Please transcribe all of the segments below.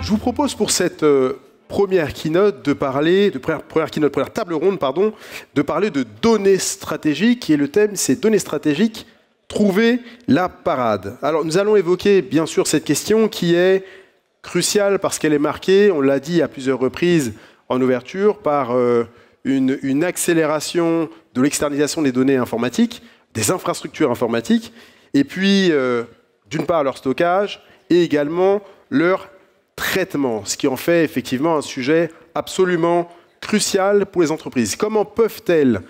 Je vous propose pour cette première keynote de parler, première table ronde, pardon, de parler de données stratégiques. Et le thème, c'est données stratégiques, trouver la parade. Alors, nous allons évoquer, bien sûr, cette question qui est cruciale parce qu'elle est marquée, on l'a dit à plusieurs reprises en ouverture, par une accélération de l'externalisation des données informatiques, des infrastructures informatiques, et puis, d'une part, leur stockage, et également leur traitement, ce qui en fait effectivement un sujet absolument crucial pour les entreprises. Comment peuvent-elles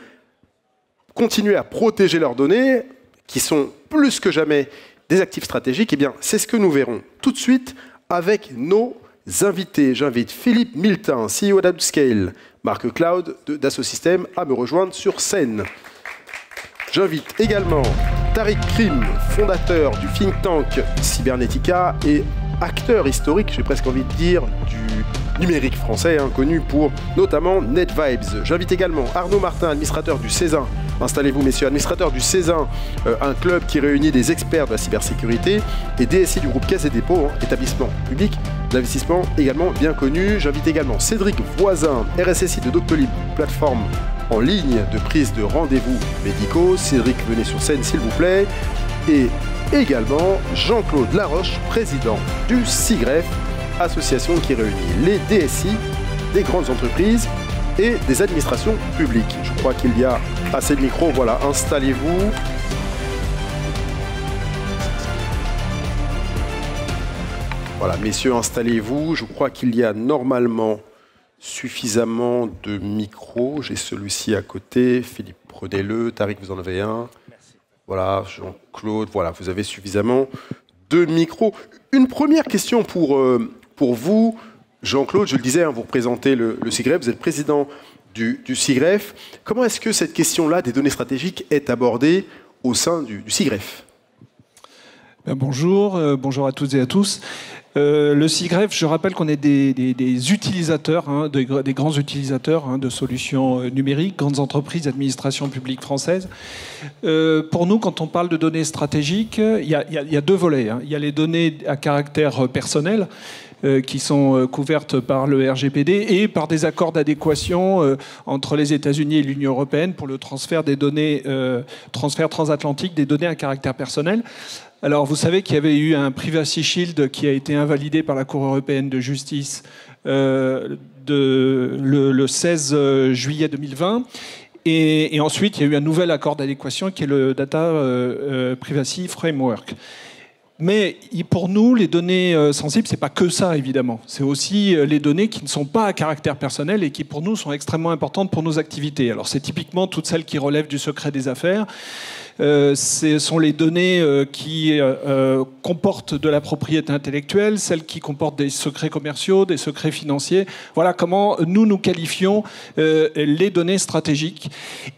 continuer à protéger leurs données, qui sont plus que jamais des actifs stratégiques? Eh bien, c'est ce que nous verrons tout de suite avec nos invités. J'invite Philippe Miltin, CEO d'Upscale, marque cloud d'Dassault Systèmes, à me rejoindre sur scène. J'invite également Tariq Krim, fondateur du think tank Cybernetica et acteur historique, j'ai presque envie de dire, du numérique français, connu pour notamment NetVibes. J'invite également Arnaud Martin, administrateur du Césin. Installez-vous, messieurs, administrateur du Césin, un club qui réunit des experts de la cybersécurité, et DSI du groupe Caisse et Dépôts, établissement public d'investissement également bien connu. J'invite également Cédric Voisin, RSSI de Doctolib, plateforme en ligne de prise de rendez-vous médicaux. Cédric, venez sur scène, s'il vous plaît. Et également Jean-Claude Laroche, président du CIGREF, association qui réunit les DSI des grandes entreprises et des administrations publiques. Je crois qu'il y a assez de micros. Voilà, installez-vous. Voilà, messieurs, installez-vous. Je crois qu'il y a normalement suffisamment de micros. J'ai celui-ci à côté. Philippe, prenez-le. Tariq, vous en avez un. Voilà, Jean-Claude, voilà, vous avez suffisamment de micros. Une première question pour vous, Jean-Claude. Je le disais, vous représentez le CIGREF, vous êtes président du CIGREF. Comment est-ce que cette question-là des données stratégiques est abordée au sein du CIGREF? Bonjour, bonjour à toutes et à tous. Le CIGREF, je rappelle qu'on est des utilisateurs, des grands utilisateurs de solutions numériques, grandes entreprises, administrations publiques françaises. Pour nous, quand on parle de données stratégiques, il y a deux volets. Il y a les données à caractère personnel, qui sont couvertes par le RGPD et par des accords d'adéquation entre les États-Unis et l'Union européenne pour le transfert des données, transfert transatlantique des données à caractère personnel. Alors, vous savez qu'il y avait eu un Privacy Shield qui a été invalidé par la Cour européenne de justice le 16 juillet 2020. Et ensuite, il y a eu un nouvel accord d'adéquation qui est le Data Privacy Framework. Mais pour nous, les données sensibles, c'est pas que ça, évidemment. C'est aussi les données qui ne sont pas à caractère personnel et qui, pour nous, sont extrêmement importantes pour nos activités. Alors, c'est typiquement toutes celles qui relèvent du secret des affaires. Ce sont les données qui comportent de la propriété intellectuelle, celles qui comportent des secrets commerciaux, des secrets financiers. Voilà comment nous qualifions les données stratégiques.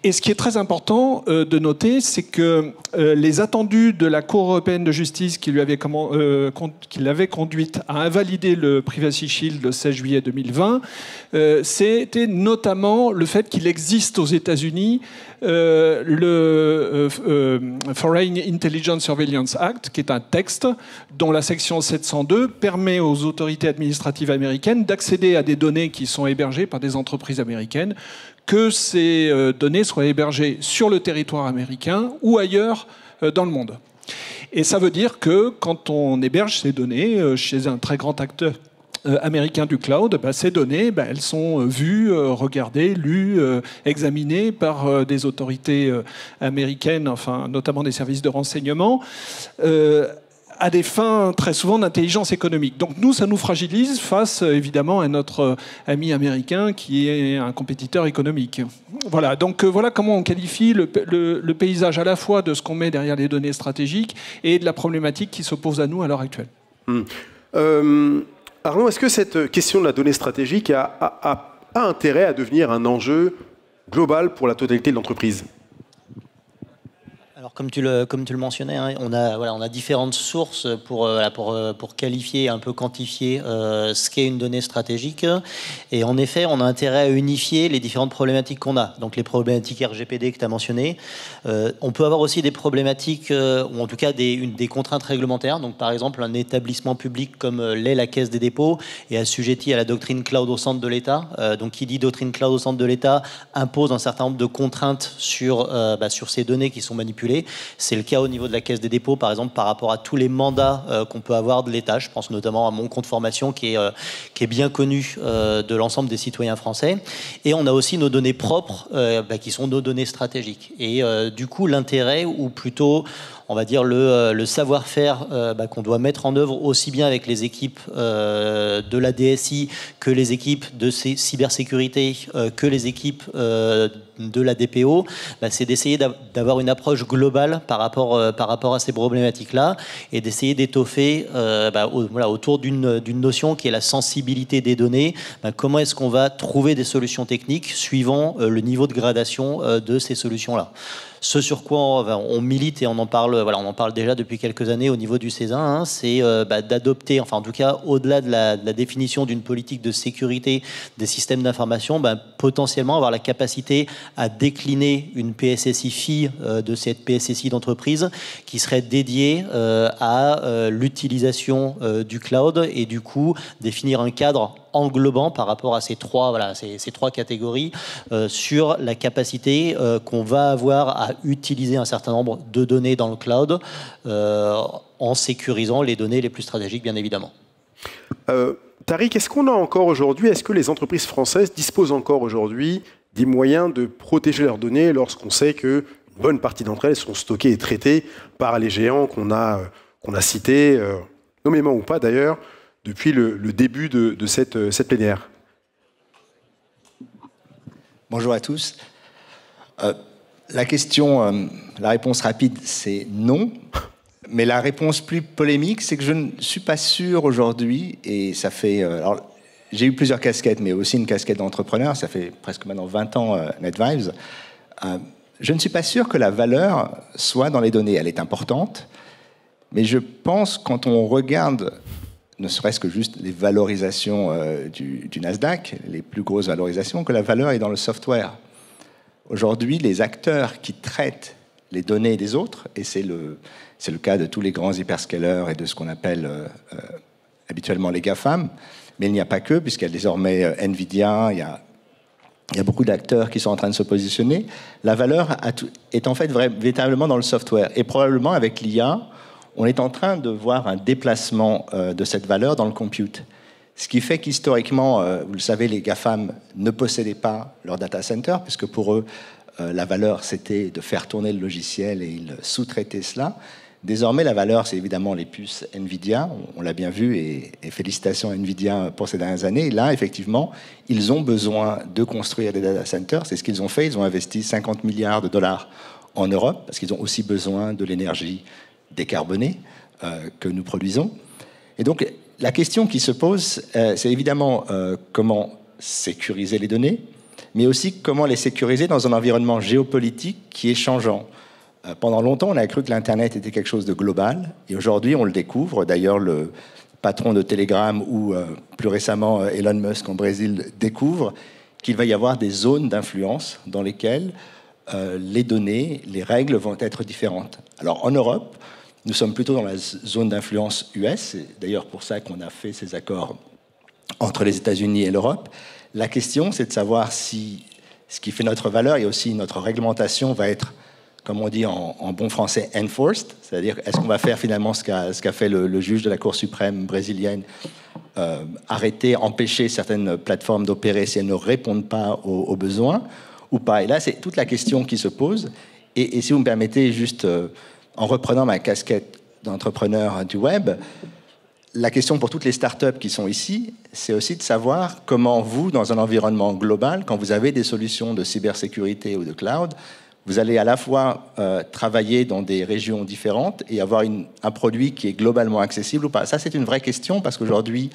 Et ce qui est très important de noter, c'est que les attendus de la Cour européenne de justice qui l'avait conduite à invalider le Privacy Shield le 16 juillet 2020, c'était notamment le fait qu'il existe aux États-Unis le Foreign Intelligence Surveillance Act, qui est un texte dont la section 702 permet aux autorités administratives américaines d'accéder à des données qui sont hébergées par des entreprises américaines, que ces données soient hébergées sur le territoire américain ou ailleurs dans le monde. Et ça veut dire que quand on héberge ces données chez un très grand acteur américain du cloud, ces données, elles sont vues, regardées, lues, examinées par des autorités américaines, enfin notamment des services de renseignement, à des fins très souvent d'intelligence économique. Donc nous, ça nous fragilise face évidemment à notre ami américain qui est un compétiteur économique. Voilà, donc voilà comment on qualifie le paysage à la fois de ce qu'on met derrière les données stratégiques et de la problématique qui s'oppose à nous à l'heure actuelle. Arnaud, est-ce que cette question de la donnée stratégique a intérêt à devenir un enjeu global pour la totalité de l'entreprise? Alors, comme tu le mentionnais, hein, on a différentes sources pour qualifier, un peu quantifier ce qu'est une donnée stratégique. Et en effet, on a intérêt à unifier les différentes problématiques qu'on a. Donc, les problématiques RGPD que tu as mentionnées. On peut avoir aussi des problématiques, ou en tout cas des contraintes réglementaires. Donc, par exemple, un établissement public comme l'est la Caisse des dépôts est assujetti à la doctrine cloud au centre de l'État. Donc, qui dit doctrine cloud au centre de l'État impose un certain nombre de contraintes sur ces données qui sont manipulées. C'est le cas au niveau de la Caisse des dépôts, par exemple, par rapport à tous les mandats qu'on peut avoir de l'État. Je pense notamment à mon compte formation qui est bien connu de l'ensemble des citoyens français. Et on a aussi nos données propres qui sont nos données stratégiques. Et du coup, l'intérêt, ou plutôt, on va dire, le savoir-faire qu'on doit mettre en œuvre aussi bien avec les équipes de la DSI que les équipes de cybersécurité, que les équipes de la DPO, c'est d'essayer d'avoir une approche globale par rapport à ces problématiques-là et d'essayer d'étoffer autour d'une notion qui est la sensibilité des données. Comment est-ce qu'on va trouver des solutions techniques suivant le niveau de gradation de ces solutions-là. Ce sur quoi on milite et on en parle déjà depuis quelques années au niveau du CESA, hein, c'est d'adopter, enfin en tout cas au-delà de la définition d'une politique de sécurité des systèmes d'information, potentiellement avoir la capacité à décliner une PSSI fille de cette PSSI d'entreprise qui serait dédiée à l'utilisation du cloud et du coup définir un cadre englobant par rapport à ces trois catégories sur la capacité qu'on va avoir à utiliser un certain nombre de données dans le cloud en sécurisant les données les plus stratégiques, bien évidemment. Tariq, est-ce qu'on a encore aujourd'hui, est-ce que les entreprises françaises disposent encore aujourd'hui des moyens de protéger leurs données lorsqu'on sait qu'une bonne partie d'entre elles sont stockées et traitées par les géants qu'on a cités, nommément ou pas d'ailleurs, depuis le début de cette plénière? Bonjour à tous. La réponse rapide, c'est non. Mais la réponse plus polémique, c'est que je ne suis pas sûr aujourd'hui, et ça fait... j'ai eu plusieurs casquettes, mais aussi une casquette d'entrepreneur, ça fait presque maintenant 20 ans NetVibes. Je ne suis pas sûr que la valeur soit dans les données. Elle est importante, mais je pense quand on regarde... ne serait-ce que juste les valorisations du Nasdaq, les plus grosses valorisations, que la valeur est dans le software. Aujourd'hui, les acteurs qui traitent les données des autres, et c'est le cas de tous les grands hyperscalers et de ce qu'on appelle habituellement les GAFAM, mais il n'y a pas que, puisqu'il y a désormais NVIDIA, il y a beaucoup d'acteurs qui sont en train de se positionner. La valeur est en fait véritablement dans le software. Et probablement avec l'IA, on est en train de voir un déplacement de cette valeur dans le compute. Ce qui fait qu'historiquement, vous le savez, les GAFAM ne possédaient pas leur data center, puisque pour eux, la valeur, c'était de faire tourner le logiciel et ils sous-traitaient cela. Désormais, la valeur, c'est évidemment les puces NVIDIA, on l'a bien vu, et félicitations à NVIDIA pour ces dernières années. Et là, effectivement, ils ont besoin de construire des data centers. C'est ce qu'ils ont fait. Ils ont investi 50 milliards de dollars en Europe, parce qu'ils ont aussi besoin de l'énergie décarbonée que nous produisons. Et donc, la question qui se pose, c'est évidemment comment sécuriser les données, mais aussi comment les sécuriser dans un environnement géopolitique qui est changeant. Pendant longtemps, on a cru que l'Internet était quelque chose de global, et aujourd'hui, on le découvre. D'ailleurs, le patron de Telegram ou plus récemment Elon Musk en Brésil découvre qu'il va y avoir des zones d'influence dans lesquelles les données, les règles vont être différentes. Alors, en Europe, nous sommes plutôt dans la zone d'influence US. C'est d'ailleurs pour ça qu'on a fait ces accords entre les États-Unis et l'Europe. La question, c'est de savoir si ce qui fait notre valeur et aussi notre réglementation va être, comme on dit en bon français, enforced, c'est-à-dire est-ce qu'on va faire finalement ce qu'a fait le juge de la Cour suprême brésilienne, arrêter, empêcher certaines plateformes d'opérer si elles ne répondent pas aux besoins ou pas. Et là, c'est toute la question qui se pose. Et si vous me permettez, juste en reprenant ma casquette d'entrepreneur du web, la question pour toutes les startups qui sont ici, c'est aussi de savoir comment vous, dans un environnement global, quand vous avez des solutions de cybersécurité ou de cloud, vous allez à la fois travailler dans des régions différentes et avoir un produit qui est globalement accessible ou pas. Ça, c'est une vraie question parce qu'aujourd'hui,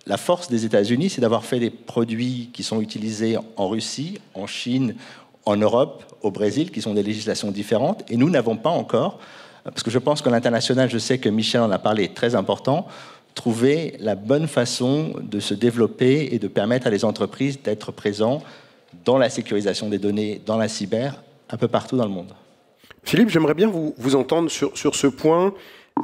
la force des États-Unis, c'est d'avoir fait des produits qui sont utilisés en Russie, en Chine, en Europe, au Brésil, qui sont des législations différentes, et nous n'avons pas encore, parce que je pense que l'international, je sais que Michel en a parlé, est très important, trouver la bonne façon de se développer et de permettre à les entreprises d'être présents dans la sécurisation des données, dans la cyber, un peu partout dans le monde. Philippe, j'aimerais bien vous entendre sur ce point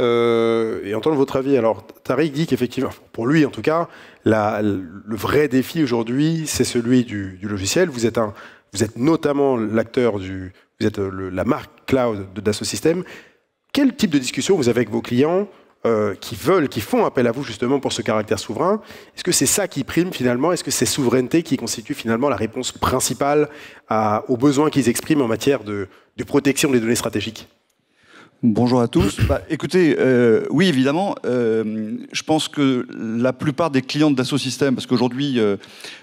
et entendre votre avis. Alors, Tariq dit qu'effectivement, pour lui en tout cas, le vrai défi aujourd'hui, c'est celui du logiciel. Vous êtes notamment l'acteur vous êtes la marque cloud de Dassault Systèmes. Quel type de discussion vous avez avec vos clients qui font appel à vous justement pour ce caractère souverain? Est-ce que c'est ça qui prime finalement? Est-ce que c'est souveraineté qui constitue finalement la réponse principale aux besoins qu'ils expriment en matière de protection des données stratégiques? Bonjour à tous. Écoutez, oui, évidemment, je pense que la plupart des clients de Dassault Systèmes, parce qu'aujourd'hui,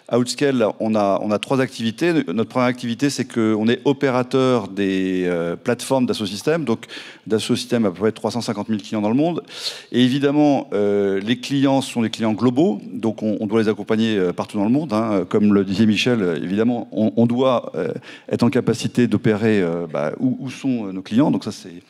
à Outscale, on a 3 activités. Notre première activité, c'est qu'on est opérateur des plateformes Dassault Systèmes. Donc, Dassault Systèmes a à peu près 350 000 clients dans le monde. Et évidemment, les clients sont des clients globaux. Donc, on doit les accompagner partout dans le monde. Hein. Comme le disait Michel, évidemment, on doit être en capacité d'opérer où sont nos clients. Donc, ça, c'est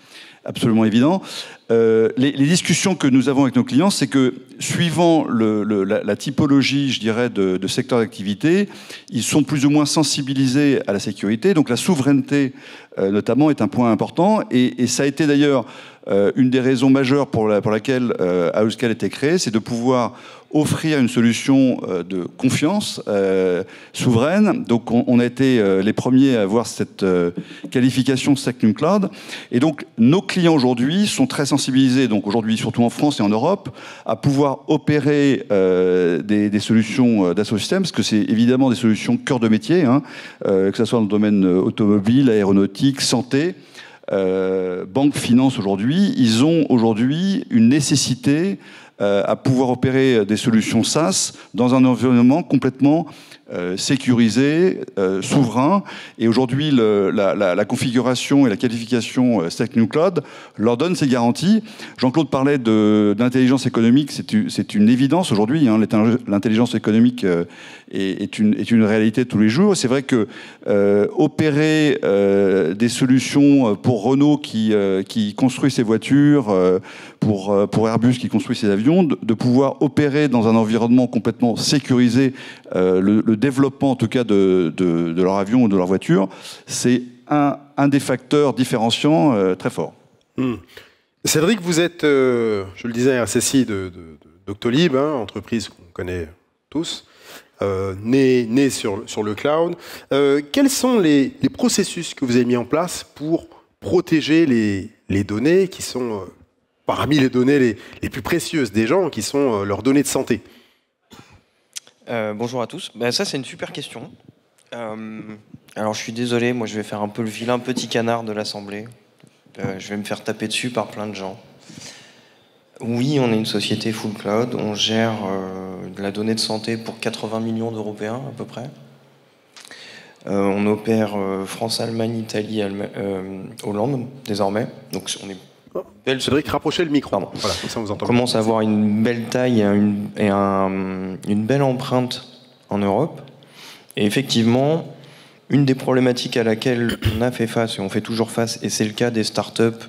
absolument évident. Les discussions que nous avons avec nos clients, c'est que suivant la typologie, je dirais, de secteur d'activité, ils sont plus ou moins sensibilisés à la sécurité. Donc la souveraineté, notamment, est un point important. Et ça a été d'ailleurs une des raisons majeures pour laquelle Outscale a été créé, c'est de pouvoir offrir une solution de confiance souveraine. Donc on a été les premiers à avoir cette qualification SecNum Cloud. Et donc nos clients aujourd'hui sont très sensibilisés, donc aujourd'hui surtout en France et en Europe, à pouvoir opérer des solutions Dassault Systèmes, parce que c'est évidemment des solutions cœur de métier, hein, que ce soit dans le domaine automobile, aéronautique, santé. Banque, finance aujourd'hui, ils ont aujourd'hui une nécessité à pouvoir opérer des solutions SaaS dans un environnement complètement sécurisé, souverain. Et aujourd'hui, la configuration et la qualification SecNum Cloud leur donne ces garanties. Jean-Claude parlait d'intelligence économique, c'est une évidence aujourd'hui. Hein. L'intelligence économique est une réalité de tous les jours. C'est vrai que opérer des solutions pour Renault qui construit ses voitures, pour Airbus qui construit ses avions, de pouvoir opérer dans un environnement complètement sécurisé le développement en tout cas de leur avion ou de leur voiture, c'est un des facteurs différenciants très forts. Cédric, vous êtes, je le disais, RSSI de Doctolib, hein, entreprise qu'on connaît tous, née sur le cloud. Quels sont les processus que vous avez mis en place pour protéger les données qui sont parmi les données les plus précieuses des gens, qui sont leurs données de santé? Bonjour à tous. Ça, c'est une super question. Alors, je suis désolé, moi, je vais faire un peu le vilain petit canard de l'Assemblée. Je vais me faire taper dessus par plein de gens. Oui, on est une société full cloud. On gère de la donnée de santé pour 80 millions d'Européens, à peu près. On opère France, Allemagne, Italie, Hollande, désormais. Donc, on est... Cédric, rapprochez le micro. Pardon. Voilà, comme ça on vous entend. On commence à avoir une belle taille et une belle empreinte en Europe. Et effectivement, une des problématiques à laquelle on a fait face, et on fait toujours face, et c'est le cas des startups,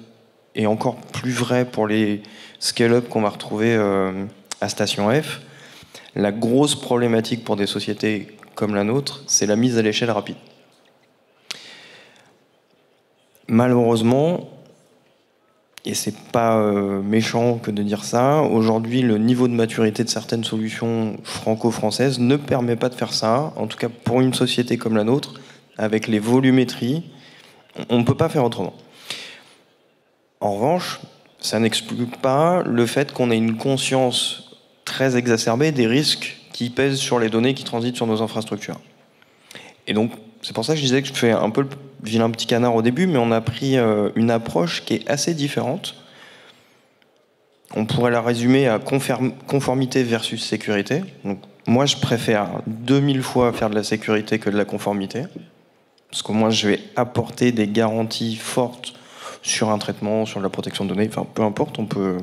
et encore plus vrai pour les scale-up qu'on va retrouver à Station F, la grosse problématique pour des sociétés comme la nôtre, c'est la mise à l'échelle rapide. Malheureusement, et c'est pas méchant que de dire ça, aujourd'hui le niveau de maturité de certaines solutions franco-françaises ne permet pas de faire ça, en tout cas pour une société comme la nôtre, avec les volumétries, on ne peut pas faire autrement. En revanche, ça n'exclut pas le fait qu'on ait une conscience très exacerbée des risques qui pèsent sur les données qui transitent sur nos infrastructures. Et donc, c'est pour ça que je disais que je fais un peu le vilain petit canard au début, mais on a pris une approche qui est assez différente. On pourrait la résumer à conformité versus sécurité. Donc, moi, je préfère 2000 fois faire de la sécurité que de la conformité, parce qu'au moins, je vais apporter des garanties fortes sur un traitement, sur la protection de données, enfin, peu importe, on peut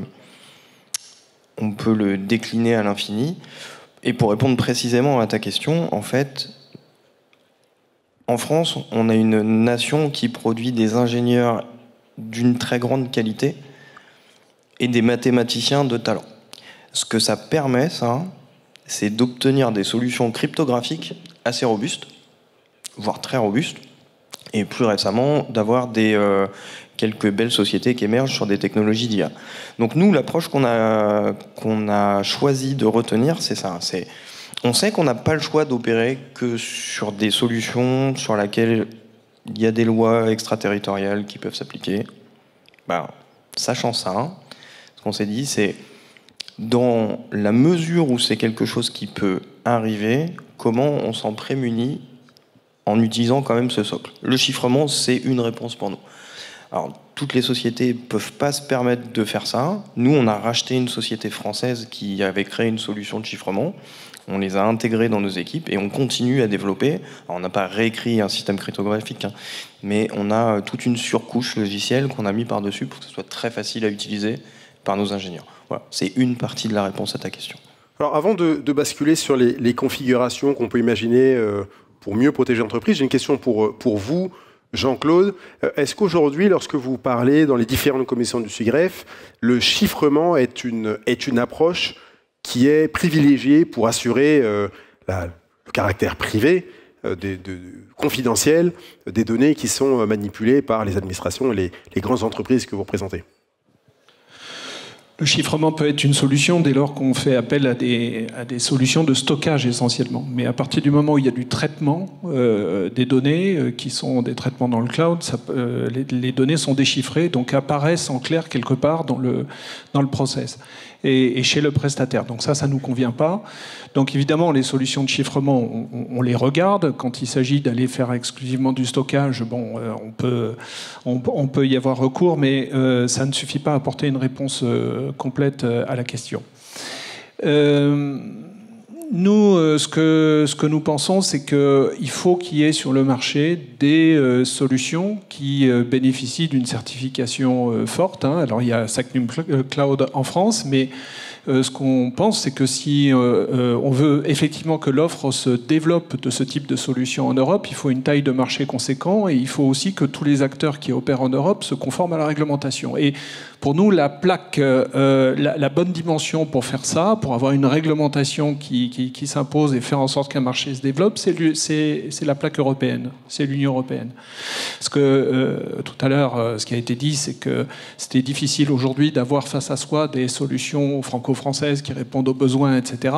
le décliner à l'infini. Et pour répondre précisément à ta question, en fait, en France, on a une nation qui produit des ingénieurs d'une très grande qualité et des mathématiciens de talent. Ce que ça permet, ça, c'est d'obtenir des solutions cryptographiques assez robustes, voire très robustes, et plus récemment, d'avoir quelques belles sociétés qui émergent sur des technologies d'IA. Donc nous, l'approche qu'on a choisi de retenir, c'est ça. On sait qu'on n'a pas le choix d'opérer que sur des solutions sur lesquelles il y a des lois extraterritoriales qui peuvent s'appliquer. Sachant ça, ce qu'on s'est dit, c'est dans la mesure où c'est quelque chose qui peut arriver, comment on s'en prémunit en utilisant quand même ce socle. Le chiffrement, c'est une réponse pour nous. Alors, toutes les sociétés ne peuvent pas se permettre de faire ça. Nous, on a racheté une société française qui avait créé une solution de chiffrement. On les a intégrés dans nos équipes et on continue à développer. Alors, on n'a pas réécrit un système cryptographique, mais on a toute une surcouche logicielle qu'on a mis par-dessus pour que ce soit très facile à utiliser par nos ingénieurs. Voilà, c'est une partie de la réponse à ta question. Alors, avant de basculer sur les configurations qu'on peut imaginer pour mieux protéger l'entreprise, j'ai une question pour vous, Jean-Claude. Est-ce qu'aujourd'hui, lorsque vous parlez dans les différentes commissions du SUGREF, le chiffrement est une approche qui est privilégiée pour assurer le caractère privé, confidentiel des données qui sont manipulées par les administrations et les grandes entreprises que vous représentez? Le chiffrement peut être une solution dès lors qu'on fait appel à des solutions de stockage essentiellement. Mais à partir du moment où il y a du traitement des données, qui sont des traitements dans le cloud, les données sont déchiffrées, donc apparaissent en clair quelque part dans le process et chez le prestataire. Donc ça ne nous convient pas. Donc évidemment, les solutions de chiffrement, on les regarde. Quand il s'agit d'aller faire exclusivement du stockage, on peut y avoir recours, mais ça ne suffit pas à apporter une réponse complète à la question. Nous, ce que nous pensons, c'est qu'il faut qu'il y ait sur le marché des solutions qui bénéficient d'une certification forte. Alors, il y a Sacnum Cloud en France, mais ce qu'on pense, c'est que si on veut effectivement que l'offre se développe de ce type de solution en Europe, il faut une taille de marché conséquent et il faut aussi que tous les acteurs qui opèrent en Europe se conforment à la réglementation. Et pour nous, la bonne dimension pour faire ça, pour avoir une réglementation qui s'impose et faire en sorte qu'un marché se développe, c'est la plaque européenne, c'est l'Union européenne. Parce que tout à l'heure, ce qui a été dit, c'est que c'était difficile aujourd'hui d'avoir face à soi des solutions franco-françaises qui répondent aux besoins, etc.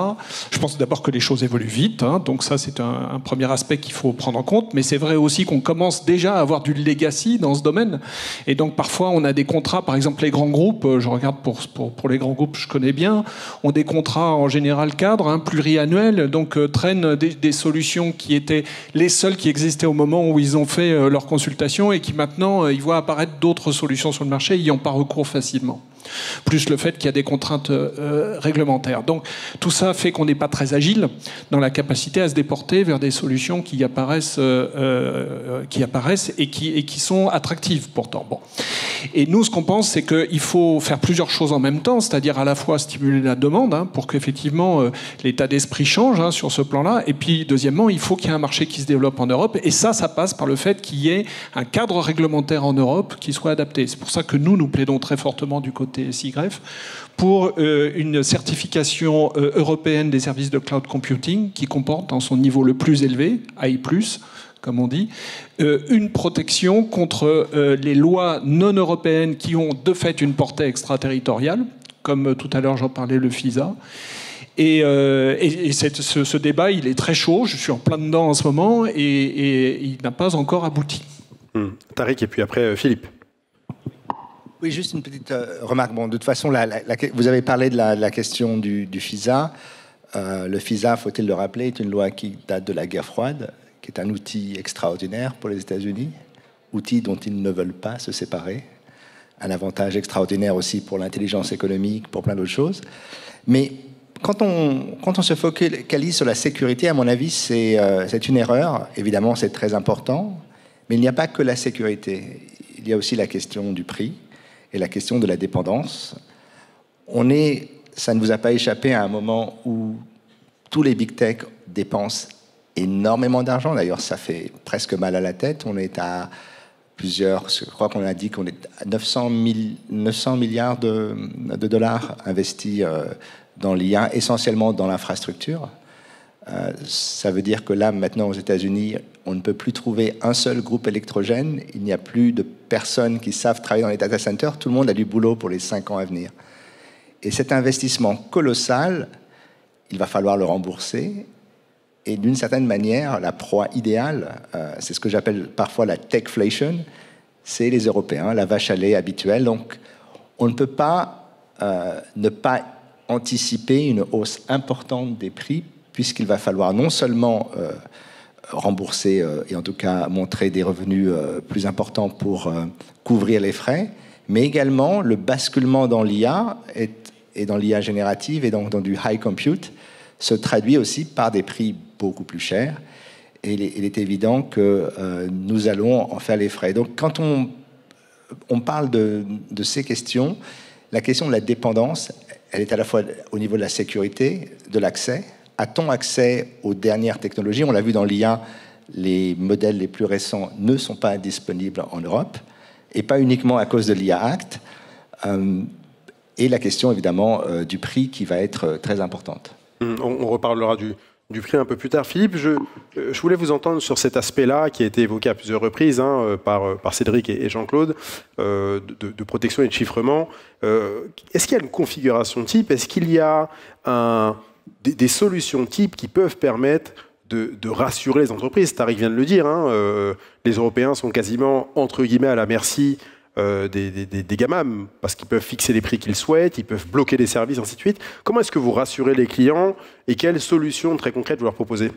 Je pense d'abord que les choses évoluent vite, donc ça c'est un premier aspect qu'il faut prendre en compte, mais c'est vrai aussi qu'on commence déjà à avoir du legacy dans ce domaine, et donc parfois on a des contrats, par exemple les grands groupes, je regarde pour les grands groupes, je connais bien, ont des contrats en général cadres, pluriannuels, donc traînent des solutions qui étaient les seules qui existaient au moment où ils ont fait leur consultation et qui maintenant, ils voient apparaître d'autres solutions sur le marché, ils n'y ont pas recours facilement. Plus le fait qu'il y a des contraintes réglementaires. Donc tout ça fait qu'on n'est pas très agile dans la capacité à se déporter vers des solutions qui apparaissent et qui sont attractives pourtant. Bon. Et nous, ce qu'on pense, c'est qu'il faut faire plusieurs choses en même temps, c'est-à-dire à la fois stimuler la demande pour qu'effectivement l'état d'esprit change sur ce plan-là, et puis deuxièmement, il faut qu'il y ait un marché qui se développe en Europe, et ça passe par le fait qu'il y ait un cadre réglementaire en Europe qui soit adapté. C'est pour ça que nous plaidons très fortement du côté SIGREF pour une certification européenne des services de cloud computing qui comporte dans son niveau le plus élevé, AI+, comme on dit, une protection contre les lois non européennes qui ont de fait une portée extraterritoriale, comme tout à l'heure j'en parlais, le FISA. Et ce débat, il est très chaud, je suis en plein dedans en ce moment, et il n'a pas encore abouti. Tariq, et puis après Philippe. Oui, juste une petite remarque. Bon, de toute façon, vous avez parlé de la question du FISA. Le FISA, faut-il le rappeler, est une loi qui date de la guerre froide, qui est un outil extraordinaire pour les États-Unis, outil dont ils ne veulent pas se séparer. Un avantage extraordinaire aussi pour l'intelligence économique, pour plein d'autres choses. Mais quand on se focalise sur la sécurité, à mon avis, c'est une erreur. Évidemment, c'est très important, mais il n'y a pas que la sécurité. Il y a aussi la question du prix et la question de la dépendance. Ça ne vous a pas échappé à un moment où tous les big tech dépensent énormément d'argent. D'ailleurs, ça fait presque mal à la tête. On est à je crois qu'on a dit qu'on est à 900 milliards de dollars investis dans l'IA, essentiellement dans l'infrastructure. Ça veut dire que là, maintenant, aux États-Unis, on ne peut plus trouver un seul groupe électrogène. Il n'y a plus de personnes qui savent travailler dans les data centers. Tout le monde a du boulot pour les 5 ans à venir. Et cet investissement colossal, il va falloir le rembourser. Et d'une certaine manière, la proie idéale, c'est ce que j'appelle parfois la techflation, c'est les Européens, la vache à lait habituelle. Donc, on ne peut pas ne pas anticiper une hausse importante des prix, puisqu'il va falloir non seulement rembourser et en tout cas montrer des revenus plus importants pour couvrir les frais, mais également le basculement dans l'IA et dans l'IA générative et donc dans du high compute se traduit aussi par des prix beaucoup plus chers. Et il est évident que nous allons en faire les frais. Donc quand on parle de ces questions, la question de la dépendance, elle est à la fois au niveau de la sécurité, de l'accès. A-t-on accès aux dernières technologies? On l'a vu dans l'IA, les modèles les plus récents ne sont pas disponibles en Europe, et pas uniquement à cause de l'IA Act. Et la question, évidemment, du prix qui va être très importante. On reparlera du prix un peu plus tard. Philippe, je voulais vous entendre sur cet aspect-là qui a été évoqué à plusieurs reprises par Cédric et Jean-Claude, de protection et de chiffrement. Est-ce qu'il y a une configuration type? Est-ce qu'il y a des solutions types qui peuvent permettre de rassurer les entreprises? Tariq vient de le dire, les Européens sont quasiment, entre guillemets, à la merci des GAMAM, parce qu'ils peuvent fixer les prix qu'ils souhaitent, ils peuvent bloquer les services, ainsi de suite. Comment est-ce que vous rassurez les clients et quelles solutions très concrètes vous leur proposez?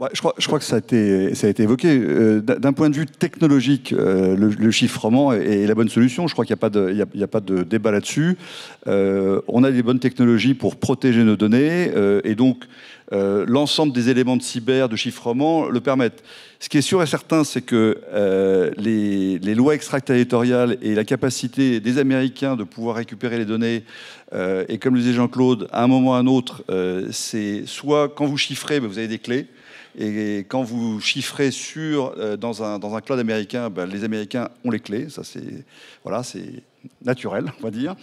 Ouais, je crois que ça a été évoqué. D'un point de vue technologique, le chiffrement est la bonne solution. Je crois qu'il n'y a pas de débat là-dessus. On a des bonnes technologies pour protéger nos données et donc l'ensemble des éléments de cyber, de chiffrement le permettent. Ce qui est sûr et certain, c'est que les lois extraterritoriales et la capacité des Américains de pouvoir récupérer les données, et comme le disait Jean-Claude, à un moment ou à un autre, c'est soit quand vous chiffrez, vous avez des clés, et quand vous chiffrez dans un cloud américain, les Américains ont les clés. Ça, c'est naturel, on va dire.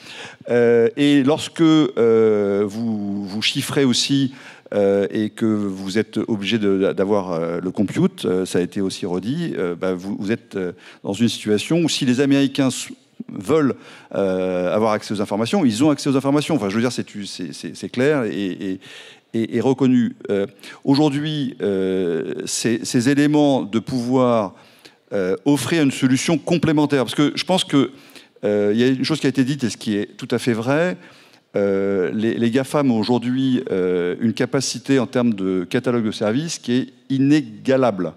Et lorsque vous chiffrez aussi et que vous êtes obligé d'avoir le compute, ça a été aussi redit, vous êtes dans une situation où si les Américains veulent avoir accès aux informations, ils ont accès aux informations. Enfin, je veux dire, c'est clair et reconnu. Aujourd'hui, ces éléments de pouvoir offrir une solution complémentaire, parce que je pense que il y a une chose qui a été dite et ce qui est tout à fait vrai. Les GAFAM ont aujourd'hui une capacité en termes de catalogue de services qui est inégalable.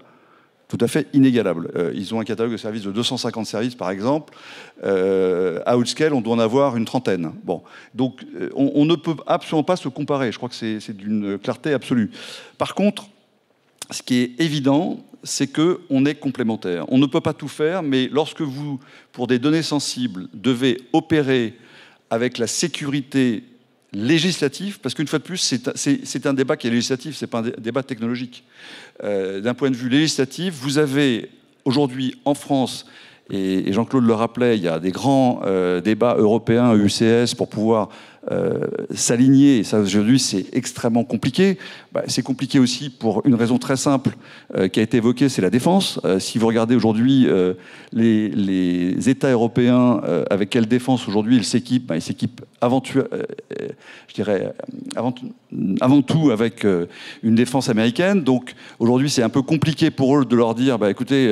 Tout à fait inégalable. Ils ont un catalogue de services de 250 services, par exemple. À Outscale, on doit en avoir une trentaine. Bon. Donc, on ne peut absolument pas se comparer. Je crois que c'est d'une clarté absolue. Par contre, ce qui est évident, c'est qu'on est complémentaires. On ne peut pas tout faire, mais lorsque vous, pour des données sensibles, devez opérer avec la sécurité législative, parce qu'une fois de plus, c'est un débat qui est législatif, c'est pas un débat technologique. D'un point de vue législatif, vous avez aujourd'hui en France, et Jean-Claude le rappelait, il y a des grands débats européens, UCS, pour pouvoir s'aligner, et ça aujourd'hui c'est extrêmement compliqué. C'est compliqué aussi pour une raison très simple qui a été évoquée, c'est la défense. Si vous regardez aujourd'hui les États européens avec quelle défense aujourd'hui ils s'équipent, ils s'équipent avant tout avec une défense américaine. Donc aujourd'hui c'est un peu compliqué pour eux de leur dire écoutez,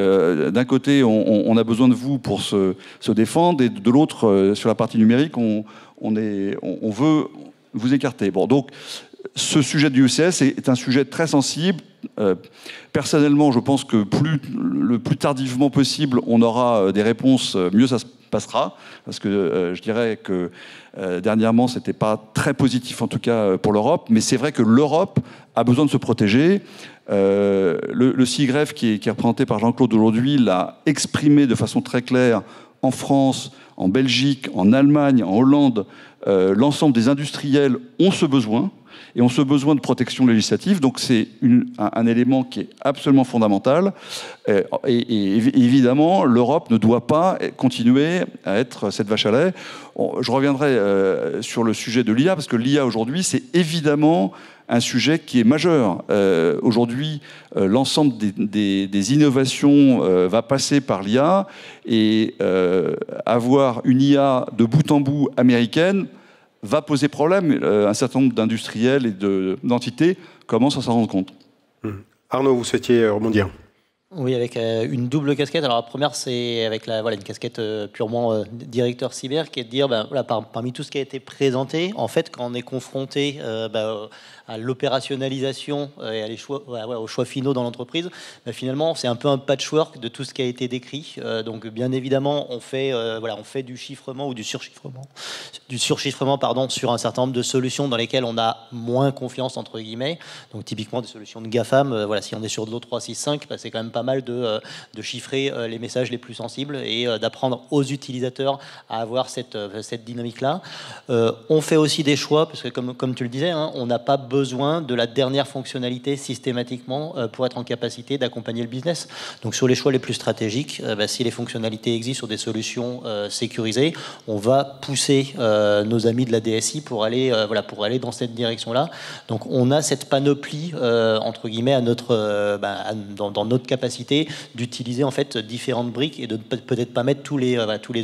d'un côté on a besoin de vous pour se défendre, et de l'autre sur la partie numérique on veut vous écarter. Bon, donc, ce sujet du UCS est un sujet très sensible. Personnellement, je pense que le plus tardivement possible, on aura des réponses, mieux ça se passera. Parce que je dirais que dernièrement, ce n'était pas très positif, en tout cas pour l'Europe. Mais c'est vrai que l'Europe a besoin de se protéger. Le CIGREF, qui est représenté par Jean-Claude aujourd'hui, l'a exprimé de façon très claire en France, en Belgique, en Allemagne, en Hollande. L'ensemble des industriels ont ce besoin. et ont ce besoin de protection législative. Donc c'est un élément qui est absolument fondamental. Et évidemment, l'Europe ne doit pas continuer à être cette vache à lait. Je reviendrai sur le sujet de l'IA, parce que l'IA aujourd'hui, c'est évidemment un sujet qui est majeur. Aujourd'hui, l'ensemble des innovations va passer par l'IA, et avoir une IA de bout en bout américaine va poser problème. Un certain nombre d'industriels et d'entités commencent à s'en rendre compte. Arnaud, vous souhaitiez rebondir? Oui, avec une double casquette. Alors la première, c'est avec une casquette purement directeur cyber, qui est de dire, parmi tout ce qui a été présenté, en fait, quand on est confronté à l'opérationnalisation et aux choix finaux dans l'entreprise, finalement, c'est un peu un patchwork de tout ce qui a été décrit. Donc, bien évidemment, on fait du chiffrement ou du surchiffrement sur un certain nombre de solutions dans lesquelles on a moins confiance, entre guillemets. Donc, typiquement, des solutions de GAFAM, si on est sur de l'O365, c'est quand même pas mal de chiffrer les messages les plus sensibles et d'apprendre aux utilisateurs à avoir cette dynamique-là. On fait aussi des choix, parce que comme tu le disais, on n'a pas besoin de la dernière fonctionnalité systématiquement pour être en capacité d'accompagner le business. Donc sur les choix les plus stratégiques, si les fonctionnalités existent sur des solutions sécurisées, on va pousser nos amis de la DSI pour aller dans cette direction-là. Donc on a cette panoplie entre guillemets dans notre capacité d'utiliser en fait différentes briques et de peut-être pas mettre tous les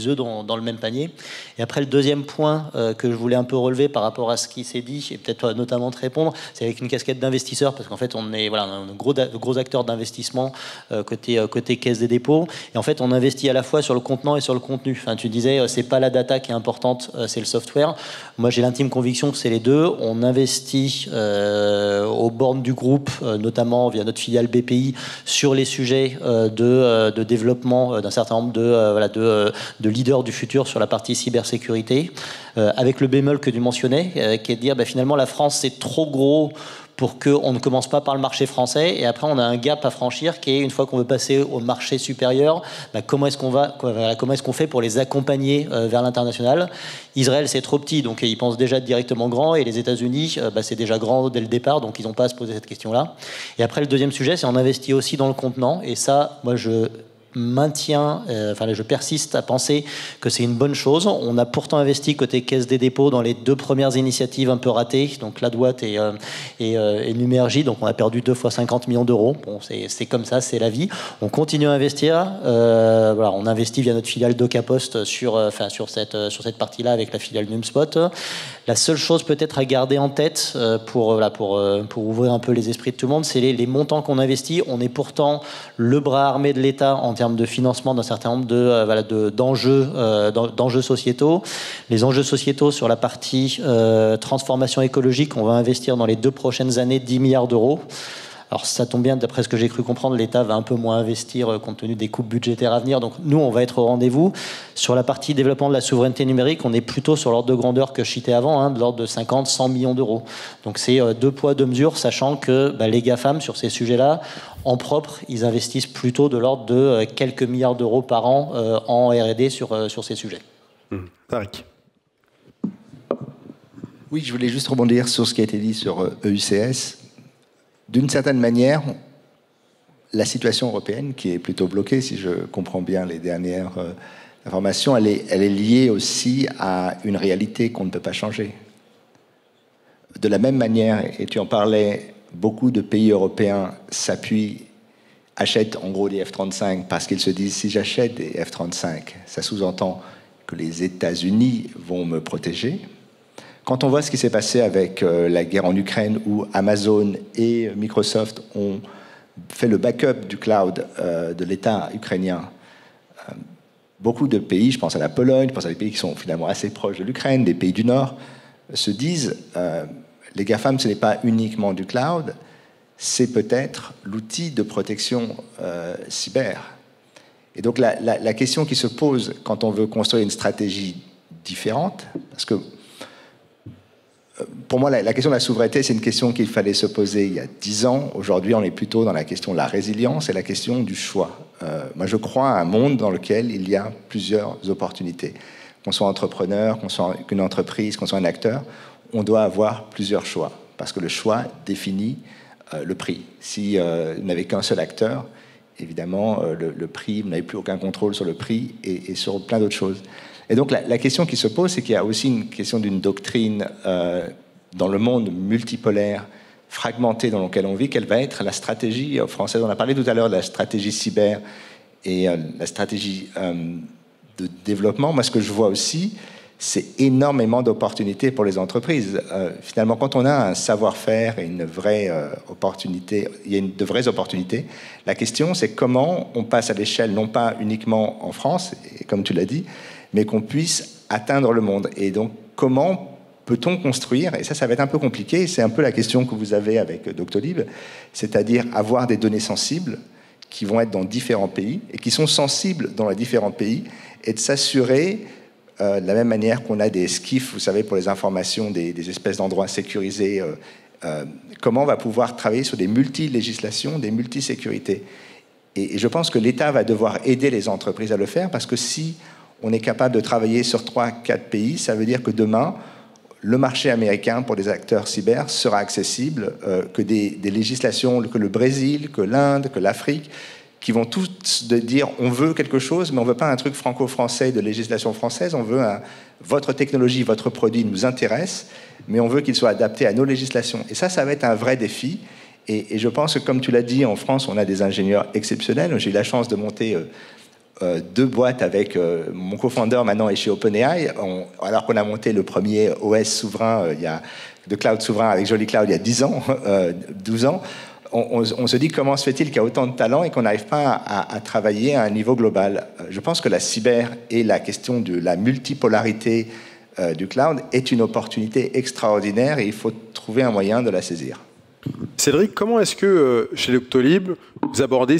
œufs dans le même panier. Et après, le deuxième point que je voulais un peu relever par rapport à ce qui s'est dit, et peut-être notamment te répondre, c'est avec une casquette d'investisseur, parce qu'en fait on est un gros acteur d'investissement côté Caisse des dépôts, et en fait on investit à la fois sur le contenant et sur le contenu. Enfin, tu disais c'est pas la data qui est importante, c'est le software. Moi j'ai l'intime conviction que c'est les deux. On investit aux bornes du groupe, notamment via notre filiale BPI, sur les sujets de développement d'un certain nombre de leaders du futur sur la partie cybersécurité, avec le bémol que tu mentionnais, qui est de dire finalement la France c'est trop gros pour qu'on ne commence pas par le marché français, et après on a un gap à franchir qui est, une fois qu'on veut passer au marché supérieur, comment est-ce qu'on fait pour les accompagner vers l'international. Israël c'est trop petit, donc ils pensent déjà directement grand, et les États-Unis c'est déjà grand dès le départ, donc ils n'ont pas à se poser cette question-là. Et après le deuxième sujet, c'est on investit aussi dans le contenant, et ça moi je persiste à penser que c'est une bonne chose. On a pourtant investi côté Caisse des dépôts dans les deux premières initiatives un peu ratées, donc Ladouat et Numergy, donc on a perdu 2 fois 50 millions d'euros. Bon, c'est comme ça, c'est la vie. On continue à investir. On investit via notre filiale DocaPost sur cette partie-là avec la filiale Numspot. La seule chose peut-être à garder en tête pour ouvrir un peu les esprits de tout le monde, c'est les montants qu'on investit. On est pourtant le bras armé de l'État en termes de financement d'un certain nombre d'enjeux sociétaux. Les enjeux sociétaux sur la partie transformation écologique, on va investir dans les 2 prochaines années 10 milliards d'euros. Alors ça tombe bien, d'après ce que j'ai cru comprendre, l'État va un peu moins investir compte tenu des coupes budgétaires à venir. Donc nous, on va être au rendez-vous. Sur la partie développement de la souveraineté numérique, on est plutôt sur l'ordre de grandeur que je citais avant, de l'ordre de 50-100 millions d'euros. Donc c'est 2 poids, 2 mesures, sachant que les GAFAM, sur ces sujets-là, en propre, ils investissent plutôt de l'ordre de quelques milliards d'euros par an en R&D sur ces sujets. Tariq. Oui, je voulais juste rebondir sur ce qui a été dit sur EUCS. D'une certaine manière, la situation européenne, qui est plutôt bloquée, si je comprends bien les dernières informations, elle est liée aussi à une réalité qu'on ne peut pas changer. De la même manière, et tu en parlais, beaucoup de pays européens achètent en gros des F-35 parce qu'ils se disent, si j'achète des F-35, ça sous-entend que les États-Unis vont me protéger. Quand on voit ce qui s'est passé avec la guerre en Ukraine, où Amazon et Microsoft ont fait le backup du cloud de l'État ukrainien, beaucoup de pays, je pense à la Pologne, je pense à des pays qui sont finalement assez proches de l'Ukraine, des pays du Nord, se disent les GAFAM, ce n'est pas uniquement du cloud, c'est peut-être l'outil de protection cyber. Et donc la question qui se pose quand on veut construire une stratégie différente, parce que pour moi, la question de la souveraineté, c'est une question qu'il fallait se poser il y a 10 ans. Aujourd'hui, on est plutôt dans la question de la résilience et la question du choix. Moi, je crois à un monde dans lequel il y a plusieurs opportunités. Qu'on soit entrepreneur, qu'on soit une entreprise, qu'on soit un acteur, on doit avoir plusieurs choix. parce que le choix définit le prix. Si vous n'avez qu'un seul acteur, évidemment, le prix, vous n'avez plus aucun contrôle sur le prix et sur plein d'autres choses. Et donc la question qui se pose, c'est qu'il y a aussi une question d'une doctrine dans le monde multipolaire, fragmenté dans lequel on vit, quelle va être la stratégie française. On a parlé tout à l'heure de la stratégie cyber et la stratégie de développement. Moi, ce que je vois aussi, c'est énormément d'opportunités pour les entreprises. Finalement, quand on a un savoir-faire et une vraie opportunité, il y a de vraies opportunités, la question, c'est comment on passe à l'échelle, non pas uniquement en France, et comme tu l'as dit, mais qu'on puisse atteindre le monde. Et donc, comment peut-on construire, et ça va être un peu compliqué, c'est un peu la question que vous avez avec Doctolib, c'est-à-dire avoir des données sensibles qui vont être dans différents pays et qui sont sensibles dans les différents pays, et de s'assurer, de la même manière qu'on a des SCIF, vous savez, pour les informations des espèces d'endroits sécurisés, comment on va pouvoir travailler sur des multi-législations, des multi-sécurités. Et je pense que l'État va devoir aider les entreprises à le faire, parce que si on est capable de travailler sur 3-4 pays, ça veut dire que demain, le marché américain pour les acteurs cyber sera accessible, que des législations, que le Brésil, que l'Inde, que l'Afrique, qui vont tous dire on veut quelque chose, mais on ne veut pas un truc franco-français de législation française, on veut votre technologie, votre produit nous intéresse, mais on veut qu'il soit adapté à nos législations. Et ça va être un vrai défi. Et je pense que, comme tu l'as dit, en France, on a des ingénieurs exceptionnels. J'ai eu la chance de monter 2 boîtes avec mon co-founder maintenant est chez OpenAI, alors qu'on a monté le premier OS souverain, de cloud souverain avec Jolly Cloud il y a 10 ans, 12 ans. On se dit comment se fait-il qu'il y a autant de talent et qu'on n'arrive pas à travailler à un niveau global. Je pense que la cyber et la question de la multipolarité du cloud est une opportunité extraordinaire et il faut trouver un moyen de la saisir. Cédric, comment est-ce que chez Doctolib, vous abordez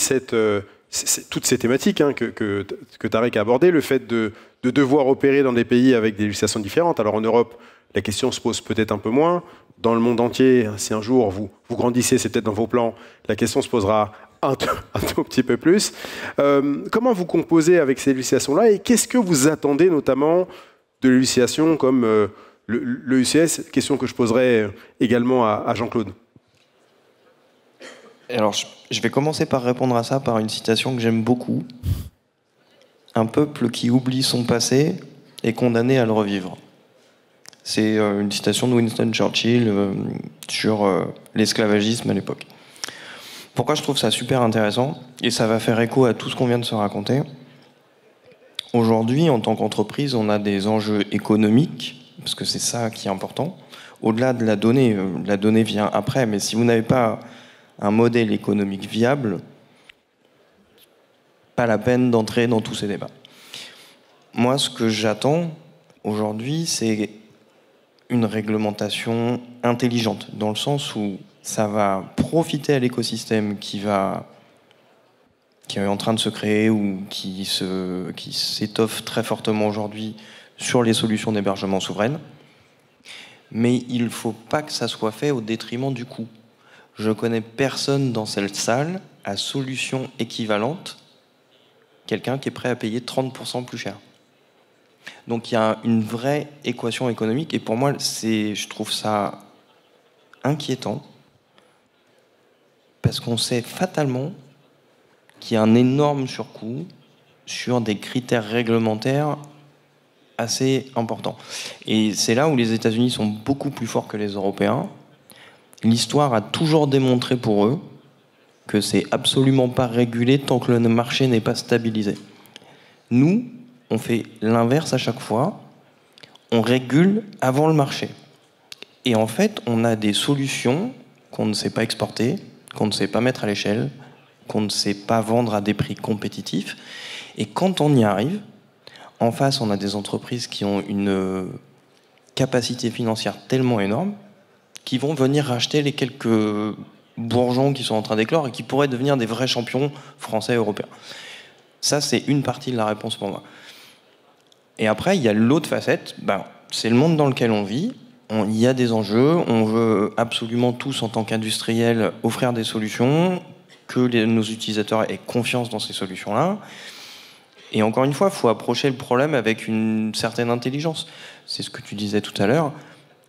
toutes ces thématiques que Tarek a abordées, le fait de devoir opérer dans des pays avec des législations différentes? Alors en Europe, la question se pose peut-être un peu moins. Dans le monde entier, si un jour vous grandissez, c'est peut-être dans vos plans, la question se posera un tout petit peu plus. Comment vous composez avec ces législations-là et qu'est-ce que vous attendez notamment de législations comme le UCS? Question que je poserai également à Jean-Claude. Alors, je vais commencer par répondre à ça par une citation que j'aime beaucoup. Un peuple qui oublie son passé est condamné à le revivre. C'est une citation de Winston Churchill sur l'esclavagisme à l'époque. Pourquoi je trouve ça super intéressant, et ça va faire écho à tout ce qu'on vient de se raconter. Aujourd'hui, en tant qu'entreprise, on a des enjeux économiques, parce que c'est ça qui est important. Au-delà de la donnée vient après, mais si vous n'avez pas un modèle économique viable, pas la peine d'entrer dans tous ces débats. Moi, ce que j'attends aujourd'hui, c'est une réglementation intelligente, dans le sens où ça va profiter à l'écosystème qui est en train de se créer ou qui s'étoffe très fortement aujourd'hui sur les solutions d'hébergement souveraines. Mais il ne faut pas que ça soit fait au détriment du coût. Je connais personne dans cette salle à solution équivalente, quelqu'un qui est prêt à payer 30% plus cher. Donc il y a une vraie équation économique et pour moi, je trouve ça inquiétant parce qu'on sait fatalement qu'il y a un énorme surcoût sur des critères réglementaires assez importants. Et c'est là où les États-Unis sont beaucoup plus forts que les Européens. L'histoire a toujours démontré pour eux que c'est absolument pas régulé tant que le marché n'est pas stabilisé. Nous, on fait l'inverse à chaque fois. On régule avant le marché. Et en fait, on a des solutions qu'on ne sait pas exporter, qu'on ne sait pas mettre à l'échelle, qu'on ne sait pas vendre à des prix compétitifs. Et quand on y arrive, en face, on a des entreprises qui ont une capacité financière tellement énorme qui vont venir racheter les quelques bourgeons qui sont en train d'éclore et qui pourraient devenir des vrais champions français et européens. Ça, c'est une partie de la réponse pour moi. Et après, il y a l'autre facette, c'est le monde dans lequel on vit, il y a des enjeux, on veut absolument tous, en tant qu'industriels, offrir des solutions, que nos utilisateurs aient confiance dans ces solutions-là. Et encore une fois, il faut approcher le problème avec une certaine intelligence. C'est ce que tu disais tout à l'heure.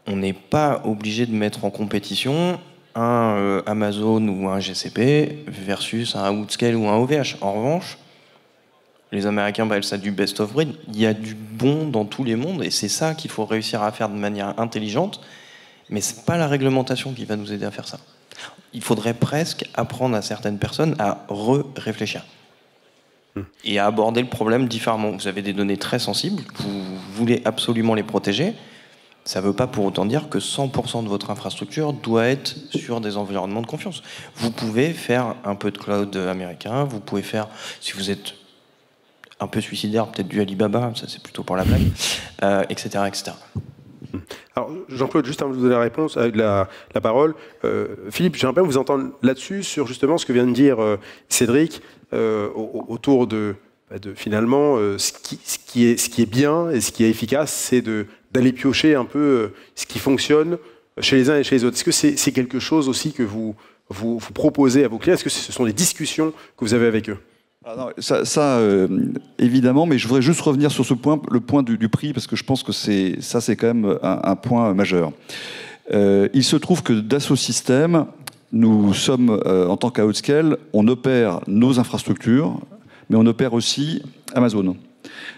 on n'est pas obligé de mettre en compétition un Amazon ou un GCP versus un Outscale ou un OVH. En revanche, les Américains appellent ça du best of breed. Il y a du bon dans tous les mondes et c'est ça qu'il faut réussir à faire de manière intelligente. Mais c'est pas la réglementation qui va nous aider à faire ça. Il faudrait presque apprendre à certaines personnes à réfléchir et à aborder le problème différemment. Vous avez des données très sensibles, vous voulez absolument les protéger. Ça ne veut pas pour autant dire que 100% de votre infrastructure doit être sur des environnements de confiance. Vous pouvez faire un peu de cloud américain, vous pouvez faire, si vous êtes un peu suicidaire, peut-être du Alibaba, ça c'est plutôt pour la blague, etc., etc. Alors, Jean-Claude, juste avant de vous donner la réponse, la parole, Philippe, j'aimerais bien vous entendre là-dessus, sur justement ce que vient de dire Cédric, autour de finalement, ce qui est bien et ce qui est efficace, c'est d'aller piocher un peu ce qui fonctionne chez les uns et chez les autres. Est-ce que c'est quelque chose aussi que vous proposez à vos clients? Est-ce que ce sont des discussions que vous avez avec eux? Alors, évidemment, mais je voudrais juste revenir sur ce point, le point du prix, parce que je pense que c'est quand même un point majeur. Il se trouve que Dassault Systèmes, nous sommes, en tant qu'Outscale, on opère nos infrastructures, mais on opère aussi Amazon.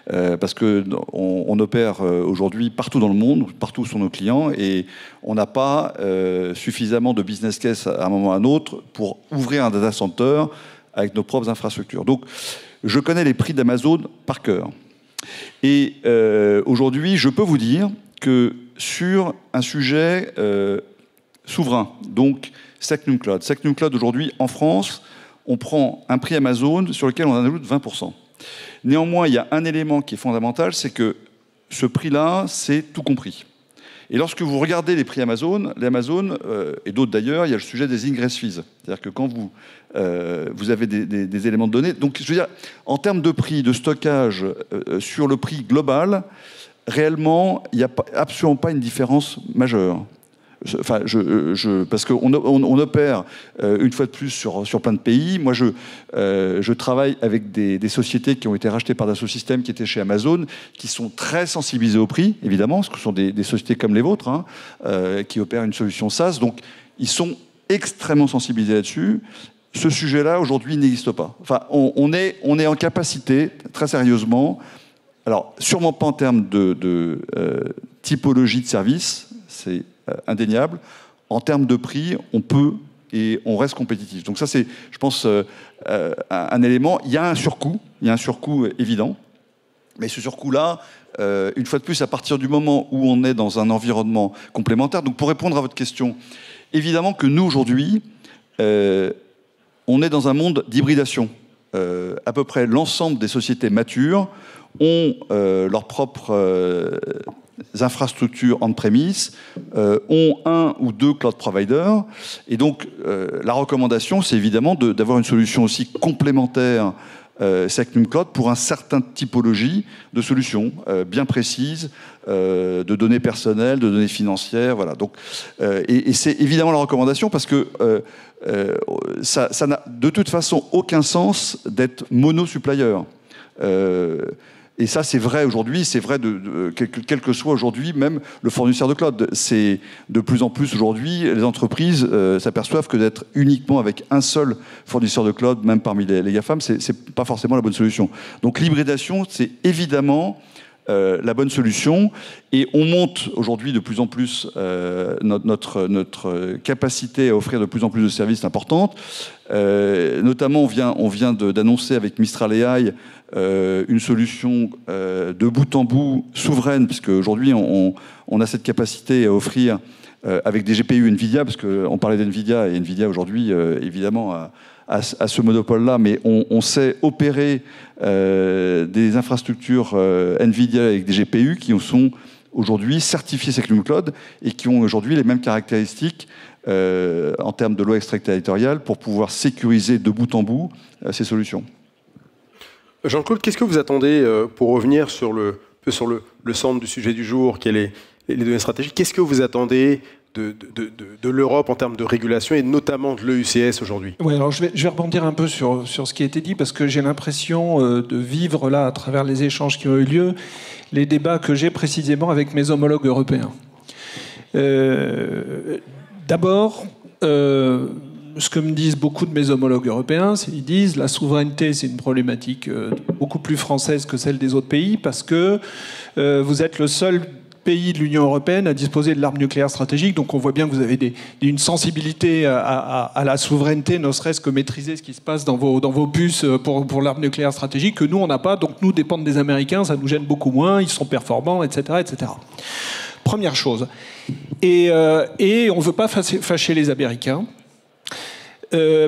Parce qu'on opère aujourd'hui partout dans le monde, partout où sont nos clients, et on n'a pas suffisamment de business case à un moment ou à un autre pour ouvrir un data center avec nos propres infrastructures. Donc, je connais les prix d'Amazon par cœur. Et aujourd'hui, je peux vous dire que sur un sujet souverain, donc Secnum Cloud. Secnum Cloud, aujourd'hui, en France, on prend un prix Amazon sur lequel on en ajoute 20%. Néanmoins, il y a un élément qui est fondamental, c'est que ce prix-là, c'est tout compris. Et lorsque vous regardez les prix Amazon, et d'autres d'ailleurs, il y a le sujet des ingress fees. C'est-à-dire que quand vous avez des éléments de données... Donc, je veux dire, en termes de prix, de stockage, sur le prix global, réellement, il n'y a absolument pas une différence majeure. Enfin, parce qu'on opère une fois de plus sur plein de pays. Moi, je travaille avec des sociétés qui ont été rachetées par Dassault Systèmes, qui étaient chez Amazon, qui sont très sensibilisées au prix, évidemment, parce que ce sont des sociétés comme les vôtres, hein, qui opèrent une solution SaaS. Donc, ils sont extrêmement sensibilisés là-dessus. Ce sujet-là, aujourd'hui, n'existe pas. Enfin, on est en capacité, très sérieusement, alors, sûrement pas en termes de typologie de service, c'est indéniable. En termes de prix, on peut et on reste compétitif. Donc ça, c'est, je pense, un élément. Il y a un surcoût évident. Mais ce surcoût-là, une fois de plus, à partir du moment où on est dans un environnement complémentaire. Donc pour répondre à votre question, évidemment que nous, aujourd'hui, on est dans un monde d'hybridation. À peu près l'ensemble des sociétés matures ont leurs propres infrastructures on-premise, ont un ou deux cloud providers. Et donc, la recommandation, c'est évidemment d'avoir une solution aussi complémentaire Secnum Cloud pour un certain typologie de solutions bien précises, de données personnelles, de données financières. Voilà. Donc, et c'est évidemment la recommandation parce que ça n'a de toute façon aucun sens d'être mono-supplier. Et ça, c'est vrai aujourd'hui, c'est vrai quel que soit aujourd'hui même le fournisseur de cloud. C'est de plus en plus aujourd'hui, les entreprises s'aperçoivent que d'être uniquement avec un seul fournisseur de cloud, même parmi les GAFAM, c'est pas forcément la bonne solution. Donc l'hybridation, c'est évidemment la bonne solution. Et on monte aujourd'hui de plus en plus notre capacité à offrir de plus en plus de services importantes. Notamment, on vient d'annoncer avec Mistral AI une solution de bout en bout souveraine, puisque aujourd'hui on a cette capacité à offrir avec des GPU NVIDIA, parce qu'on parlait d'NVIDIA, et NVIDIA aujourd'hui évidemment à ce monopole-là, mais on sait opérer des infrastructures NVIDIA avec des GPU qui sont aujourd'hui certifiées Secnum Cloud et qui ont aujourd'hui les mêmes caractéristiques en termes de loi extraterritoriale pour pouvoir sécuriser de bout en bout ces solutions. Jean-Claude, qu'est-ce que vous attendez, pour revenir sur le centre du sujet du jour, qui est les données stratégiques, qu'est-ce que vous attendez de l'Europe en termes de régulation et notamment de l'EUCS aujourd'hui? Oui, alors je vais rebondir un peu sur ce qui a été dit parce que j'ai l'impression de vivre là, à travers les échanges qui ont eu lieu, les débats que j'ai précisément avec mes homologues européens. D'abord, ce que me disent beaucoup de mes homologues européens, c'est qu'ils disent la souveraineté, c'est une problématique beaucoup plus française que celle des autres pays, parce que vous êtes le seul pays de l'Union européenne à disposer de l'arme nucléaire stratégique, donc on voit bien que vous avez une sensibilité à la souveraineté, ne serait-ce que maîtriser ce qui se passe dans vos puces pour l'arme nucléaire stratégique, que nous, on n'a pas, donc nous, dépendre des Américains, ça nous gêne beaucoup moins, ils sont performants, etc. etc. Première chose. Et on ne veut pas fâcher les Américains,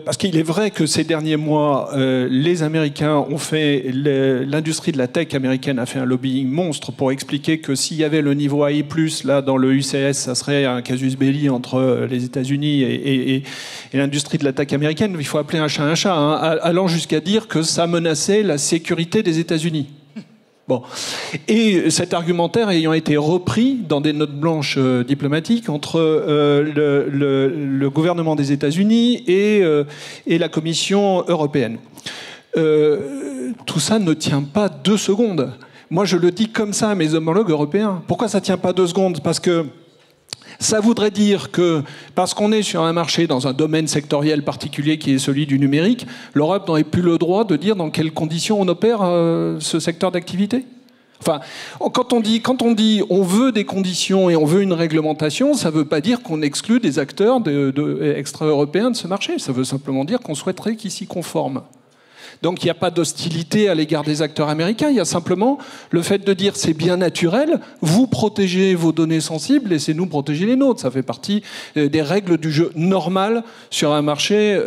parce qu'il est vrai que ces derniers mois, les Américains ont fait, l'industrie de la tech américaine a fait un lobbying monstre pour expliquer que s'il y avait le niveau AI+, là, dans le UCS, ça serait un casus belli entre les États-Unis et l'industrie de la tech américaine. Il faut appeler un chat, hein, allant jusqu'à dire que ça menaçait la sécurité des États-Unis. Bon. Et cet argumentaire ayant été repris dans des notes blanches diplomatiques entre le gouvernement des États-Unis et la Commission européenne. Tout ça ne tient pas 2 secondes. Moi, je le dis comme ça à mes homologues européens. Pourquoi ça ne tient pas 2 secondes ? Parce que ça voudrait dire que, parce qu'on est sur un marché dans un domaine sectoriel particulier qui est celui du numérique, l'Europe n'aurait plus le droit de dire dans quelles conditions on opère ce secteur d'activité ? Enfin, quand on dit on veut des conditions et on veut une réglementation, ça ne veut pas dire qu'on exclut des acteurs extra-européens de ce marché. Ça veut simplement dire qu'on souhaiterait qu'ils s'y conforment. Donc il n'y a pas d'hostilité à l'égard des acteurs américains, il y a simplement le fait de dire c'est bien naturel, vous protégez vos données sensibles, laissez-nous protéger les nôtres. Ça fait partie des règles du jeu normal sur un marché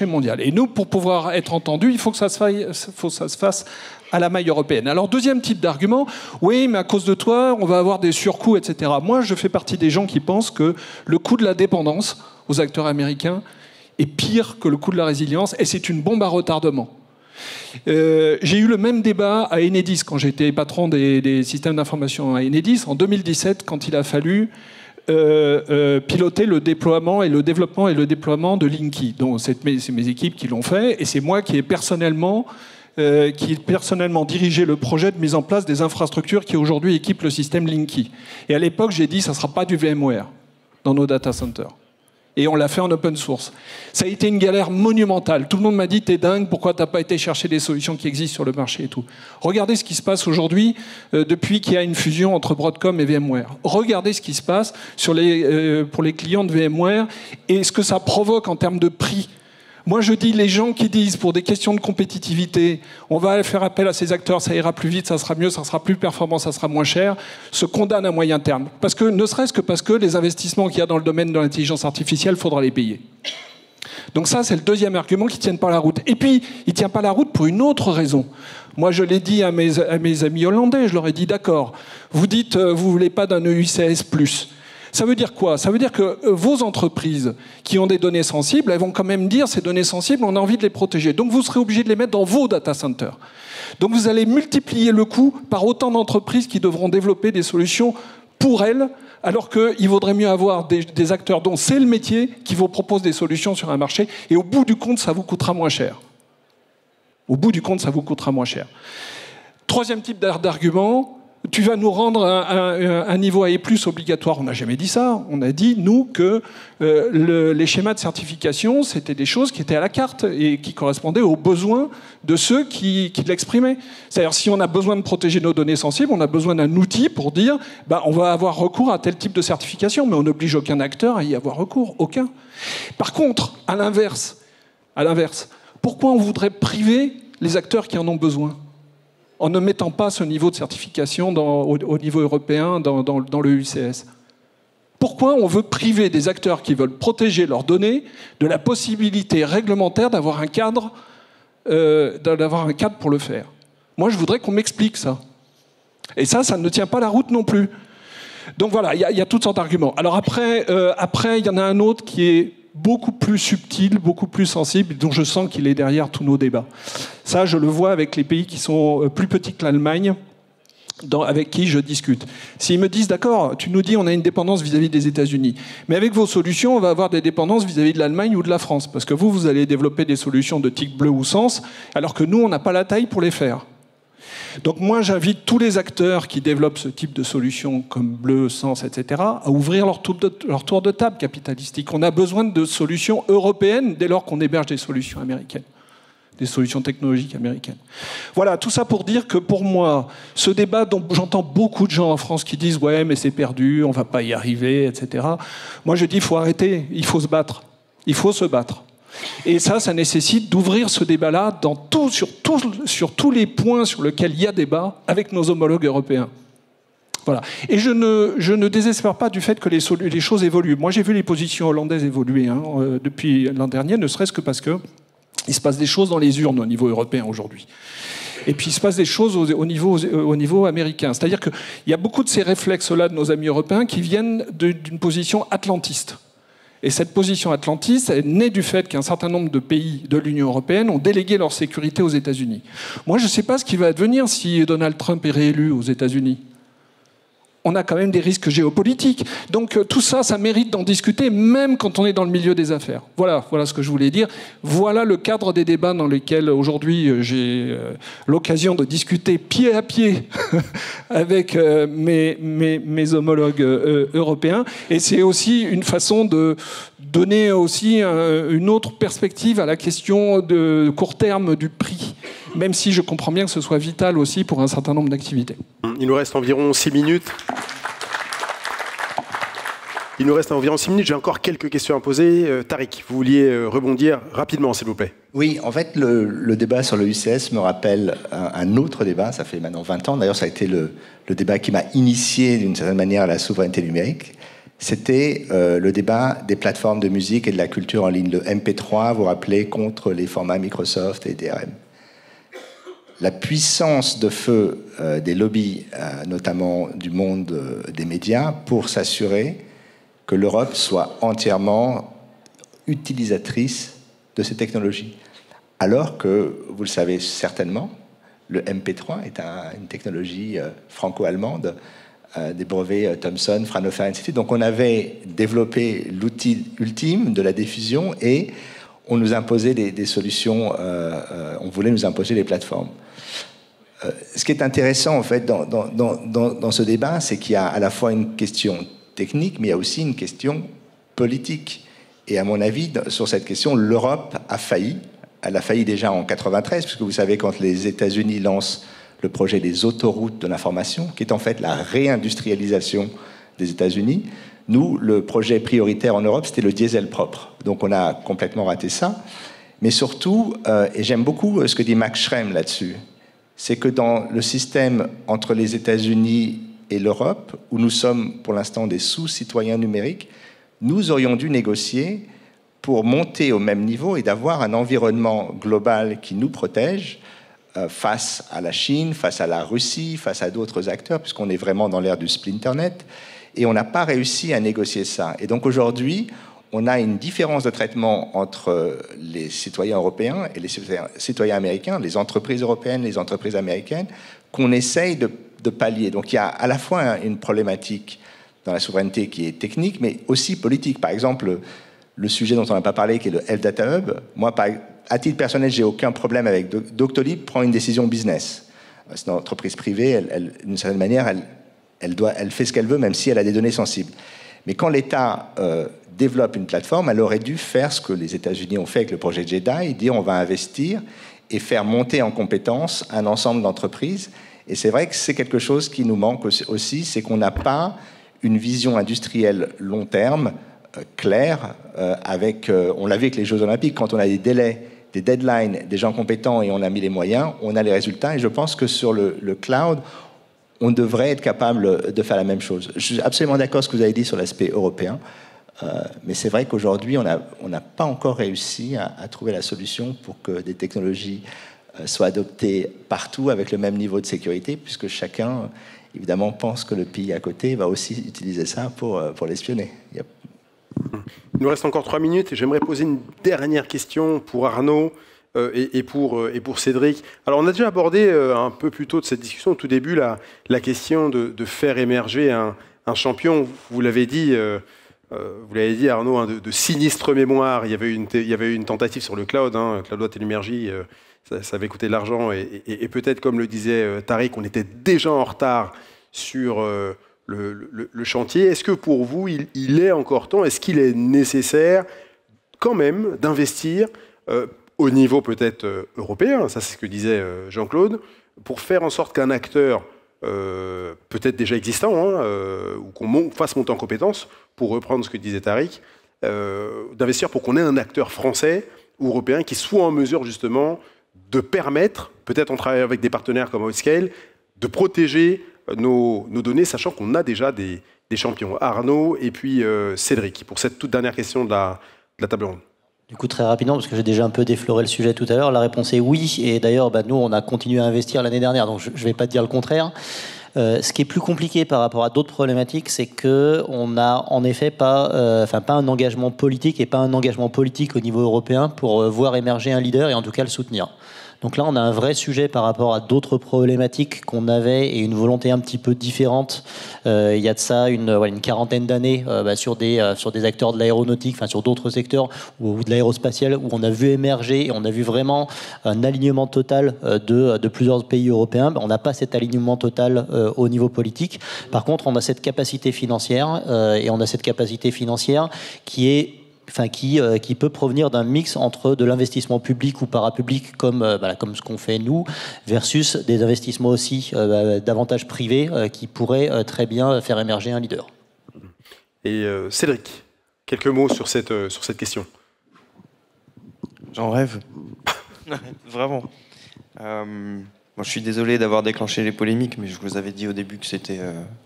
mondial. Et nous, pour pouvoir être entendus, il faut que ça se fasse à la maille européenne. Alors deuxième type d'argument, oui, mais à cause de toi, on va avoir des surcoûts, etc. Moi, je fais partie des gens qui pensent que le coût de la dépendance aux acteurs américains est pire que le coût de la résilience, et c'est une bombe à retardement. J'ai eu le même débat à Enedis quand j'étais patron des systèmes d'information à Enedis en 2017, quand il a fallu piloter le déploiement et le développement et le déploiement de Linky. Donc c'est mes équipes qui l'ont fait, et c'est moi qui ai personnellement dirigé le projet de mise en place des infrastructures qui aujourd'hui équipent le système Linky. Et à l'époque, j'ai dit ça ne sera pas du VMware dans nos data centers. Et on l'a fait en open source. Ça a été une galère monumentale. Tout le monde m'a dit « T'es dingue, pourquoi t'as pas été chercher des solutions qui existent sur le marché et tout ?» Regardez ce qui se passe aujourd'hui depuis qu'il y a une fusion entre Broadcom et VMware. Regardez ce qui se passe pour les clients de VMware et ce que ça provoque en termes de prix. Moi, je dis, les gens qui disent, pour des questions de compétitivité, on va faire appel à ces acteurs, ça ira plus vite, ça sera mieux, ça sera plus performant, ça sera moins cher, se condamnent à moyen terme. Parce que, ne serait-ce que parce que les investissements qu'il y a dans le domaine de l'intelligence artificielle, il faudra les payer. Donc ça, c'est le deuxième argument qui ne tient pas la route. Et puis, il ne tient pas la route pour une autre raison. Moi, je l'ai dit à mes amis hollandais, je leur ai dit, d'accord, vous dites, vous ne voulez pas d'un EUCS+. Ça veut dire quoi ? Ça veut dire que vos entreprises qui ont des données sensibles, elles vont quand même dire ces données sensibles, on a envie de les protéger. Donc vous serez obligé de les mettre dans vos data centers. Donc vous allez multiplier le coût par autant d'entreprises qui devront développer des solutions pour elles, alors qu'il vaudrait mieux avoir des acteurs dont c'est le métier qui vous proposent des solutions sur un marché, et au bout du compte, ça vous coûtera moins cher. Au bout du compte, ça vous coûtera moins cher. Troisième type d'argument, tu vas nous rendre un niveau A+, obligatoire. On n'a jamais dit ça. On a dit, nous, que les schémas de certification, c'était des choses qui étaient à la carte et qui correspondaient aux besoins de ceux qui l'exprimaient. C'est-à-dire, si on a besoin de protéger nos données sensibles, on a besoin d'un outil pour dire on va avoir recours à tel type de certification, mais on n'oblige aucun acteur à y avoir recours. Aucun. Par contre, à l'inverse, pourquoi on voudrait priver les acteurs qui en ont besoin ? En ne mettant pas ce niveau de certification au niveau européen dans le UCS. Pourquoi on veut priver des acteurs qui veulent protéger leurs données de la possibilité réglementaire d'avoir un cadre pour le faire ? Moi, je voudrais qu'on m'explique ça. Et ça ne tient pas la route non plus. Donc voilà, il y a toutes sortes d'arguments. Alors après, il y en a un autre qui est beaucoup plus subtil, beaucoup plus sensible, dont je sens qu'il est derrière tous nos débats. Ça, je le vois avec les pays qui sont plus petits que l'Allemagne, avec qui je discute. S'ils me disent, d'accord, tu nous dis on a une dépendance vis-à-vis des États-Unis, mais avec vos solutions, on va avoir des dépendances vis-à-vis de l'Allemagne ou de la France, parce que vous allez développer des solutions de type bleu ou sens, alors que nous, on n'a pas la taille pour les faire. Donc moi, j'invite tous les acteurs qui développent ce type de solutions, comme Bleu, Sens, etc., à ouvrir leur tour de table capitalistique. On a besoin de solutions européennes dès lors qu'on héberge des solutions américaines, des solutions technologiques américaines. Voilà, tout ça pour dire que pour moi, ce débat dont j'entends beaucoup de gens en France qui disent « ouais, mais c'est perdu, on ne va pas y arriver, etc. » Moi, je dis « il faut arrêter, il faut se battre. Il faut se battre. » Et ça nécessite d'ouvrir ce débat-là sur tous les points sur lesquels il y a débat avec nos homologues européens. Voilà. Et je ne désespère pas du fait que les choses évoluent. Moi, j'ai vu les positions hollandaises évoluer depuis l'an dernier, ne serait-ce que parce que il se passe des choses dans les urnes au niveau européen aujourd'hui. Et puis il se passe des choses au niveau américain. C'est-à-dire qu'il y a beaucoup de ces réflexes-là de nos amis européens qui viennent d'une position atlantiste. Et cette position atlantiste est née du fait qu'un certain nombre de pays de l'Union européenne ont délégué leur sécurité aux États-Unis. Moi, je ne sais pas ce qui va advenir si Donald Trump est réélu aux États-Unis. On a quand même des risques géopolitiques. Donc tout ça, ça mérite d'en discuter, même quand on est dans le milieu des affaires. Voilà ce que je voulais dire. Voilà le cadre des débats dans lesquels aujourd'hui j'ai l'occasion de discuter pied à pied avec mes homologues européens. Et c'est aussi une façon de donner aussi une autre perspective à la question de court terme du prix, même si je comprends bien que ce soit vital aussi pour un certain nombre d'activités. Il nous reste environ 6 minutes. J'ai encore quelques questions à poser. Tariq, vous vouliez rebondir rapidement, s'il vous plaît. Oui, en fait, le débat sur le UCS me rappelle un autre débat, ça fait maintenant 20 ans. D'ailleurs, ça a été le débat qui m'a initié d'une certaine manière à la souveraineté numérique. C'était le débat des plateformes de musique et de la culture en ligne, le MP3, vous vous rappelez, contre les formats Microsoft et DRM. La puissance de feu des lobbies, notamment du monde des médias, pour s'assurer que l'Europe soit entièrement utilisatrice de ces technologies. Alors que, vous le savez certainement, le MP3 est une technologie franco-allemande, des brevets Thomson, Fraunhofer, etc. Donc on avait développé l'outil ultime de la diffusion et on nous imposait des solutions, on voulait nous imposer les plateformes. Ce qui est intéressant en fait dans ce débat, c'est qu'il y a à la fois une question technique, mais il y a aussi une question politique. Et à mon avis, sur cette question, l'Europe a failli. Elle a failli déjà en 93, puisque vous savez, quand les États-Unis lancent le projet des autoroutes de l'information, qui est en fait la réindustrialisation des États-Unis, nous, le projet prioritaire en Europe, c'était le diesel propre. Donc on a complètement raté ça. Mais surtout, et j'aime beaucoup ce que dit Max Schrems là-dessus, c'est que dans le système entre les États-Unis et l'Europe, où nous sommes pour l'instant des sous-citoyens numériques, nous aurions dû négocier pour monter au même niveau et d'avoir un environnement global qui nous protège face à la Chine, face à la Russie, face à d'autres acteurs, puisqu'on est vraiment dans l'ère du splinternet. Et on n'a pas réussi à négocier ça. Et donc aujourd'hui, on a une différence de traitement entre les citoyens européens et les citoyens américains, les entreprises européennes, les entreprises américaines, qu'on essaye de pallier. Donc il y a à la fois une problématique dans la souveraineté qui est technique, mais aussi politique. Par exemple, le sujet dont on n'a pas parlé, qui est le Health Data Hub, moi, à titre personnel, j'ai aucun problème avec Doctolib prend une décision business. C'est une entreprise privée, d'une certaine manière, elle fait ce qu'elle veut, même si elle a des données sensibles. Mais quand l'État développe une plateforme, elle aurait dû faire ce que les États-Unis ont fait avec le projet JEDI, dire on va investir et faire monter en compétences un ensemble d'entreprises. Et c'est vrai que c'est quelque chose qui nous manque aussi, c'est qu'on n'a pas une vision industrielle long terme, claire, on l'a vu avec les Jeux Olympiques, quand on a des délais, des deadlines, des gens compétents et on a mis les moyens, on a les résultats. Et je pense que sur le cloud, on devrait être capable de faire la même chose. Je suis absolument d'accord avec ce que vous avez dit sur l'aspect européen, mais c'est vrai qu'aujourd'hui, on n'a pas encore réussi à trouver la solution pour que des technologies soient adoptées partout avec le même niveau de sécurité, puisque chacun, évidemment, pense que le pays à côté va aussi utiliser ça pour l'espionner. Il nous reste encore 3 minutes et j'aimerais poser une dernière question pour Arnaud et pour Cédric. Alors, on a déjà abordé un peu plus tôt de cette discussion, au tout début, la question de faire émerger un champion. Vous l'avez dit, Arnaud, de sinistre mémoire. Il y avait eu une tentative sur le cloud, Cloud Watt Energy. ça avait coûté de l'argent et peut-être, comme le disait Tariq, on était déjà en retard sur le chantier. Est-ce que pour vous, il est encore temps, est-ce qu'il est nécessaire quand même d'investir au niveau peut-être européen, ça c'est ce que disait Jean-Claude, pour faire en sorte qu'un acteur peut-être déjà existant, ou qu'on fasse monter en compétence, pour reprendre ce que disait Tariq, d'investir pour qu'on ait un acteur français ou européen qui soit en mesure justement de permettre, peut-être en travaillant avec des partenaires comme Outscale, de protéger nos données, sachant qu'on a déjà des champions. Arnaud et puis Cédric, pour cette toute dernière question de la table ronde. Du coup, très rapidement, parce que j'ai déjà un peu défloré le sujet tout à l'heure, la réponse est oui. Et d'ailleurs, nous, on a continué à investir l'année dernière, donc je ne vais pas te dire le contraire. Ce qui est plus compliqué par rapport à d'autres problématiques, c'est qu'on n'a en effet pas un engagement politique et pas un engagement politique au niveau européen pour voir émerger un leader et en tout cas le soutenir. Donc là, on a un vrai sujet par rapport à d'autres problématiques qu'on avait et une volonté un petit peu différente. Il y a de ça une quarantaine d'années sur des acteurs de l'aéronautique, sur d'autres secteurs ou de l'aérospatial, où on a vu émerger et on a vu vraiment un alignement total de plusieurs pays européens. On n'a pas cet alignement total au niveau politique. Par contre, on a cette capacité financière et on a cette capacité financière qui peut provenir d'un mix entre de l'investissement public ou parapublic comme ce qu'on fait nous, versus des investissements aussi davantage privés qui pourraient très bien faire émerger un leader. Et Cédric, quelques mots sur cette question. J'en rêve. Vraiment. Je suis désolé d'avoir déclenché les polémiques, mais je vous avais dit au début que c'était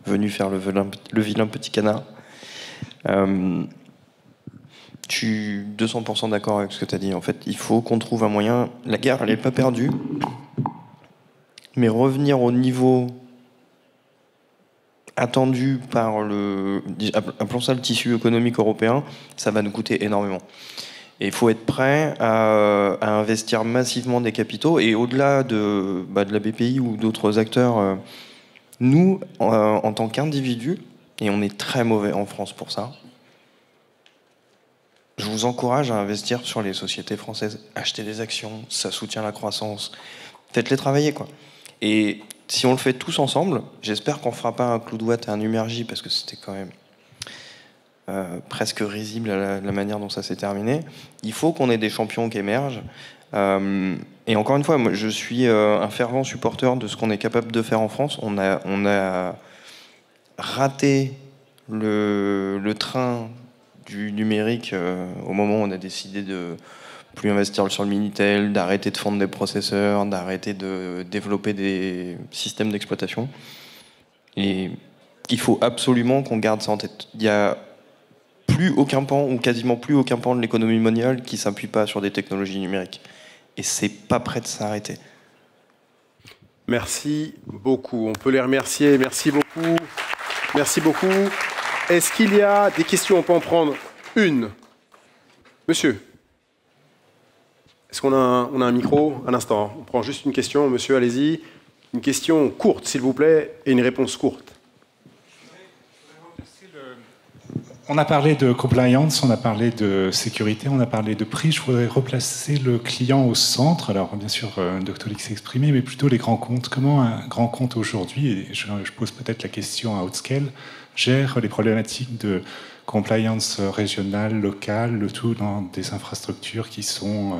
venu faire le vilain petit canard. Je suis 200% d'accord avec ce que tu as dit. En fait, il faut qu'on trouve un moyen. La guerre, elle n'est pas perdue. Mais revenir au niveau attendu par appelons ça le tissu économique européen, ça va nous coûter énormément. Et il faut être prêt à investir massivement des capitaux. Et au-delà de la BPI ou d'autres acteurs, nous, en tant qu'individus, et on est très mauvais en France pour ça, je vous encourage à investir sur les sociétés françaises. Achetez des actions, ça soutient la croissance. Faites-les travailler, quoi. Et si on le fait tous ensemble, j'espère qu'on ne fera pas un Cloudwatt et un Numergy, parce que c'était quand même presque risible la manière dont ça s'est terminé. Il faut qu'on ait des champions qui émergent. Et encore une fois, moi, je suis un fervent supporter de ce qu'on est capable de faire en France. On a raté le train du numérique au moment où on a décidé de plus investir sur le Minitel, d'arrêter de fondre des processeurs, d'arrêter de développer des systèmes d'exploitation. Et il faut absolument qu'on garde ça en tête. Il n'y a plus aucun pan, ou quasiment plus aucun pan de l'économie mondiale qui ne s'appuie pas sur des technologies numériques. Et c'est pas prêt de s'arrêter. Merci beaucoup. On peut les remercier. Merci beaucoup. Merci beaucoup. Est-ce qu'il y a des questions? On peut en prendre une. Monsieur, est-ce qu'on a un micro? Un instant, on prend juste une question. Monsieur, allez-y. Une question courte, s'il vous plaît, et une réponse courte. On a parlé de compliance, on a parlé de sécurité, on a parlé de prix. Je voudrais replacer le client au centre. Alors, bien sûr, Doctolib s'est exprimé, mais plutôt les grands comptes. Comment un grand compte aujourd'hui, et je pose peut-être la question à Outscale, gère les problématiques de compliance régionale, locale, le tout dans des infrastructures qui sont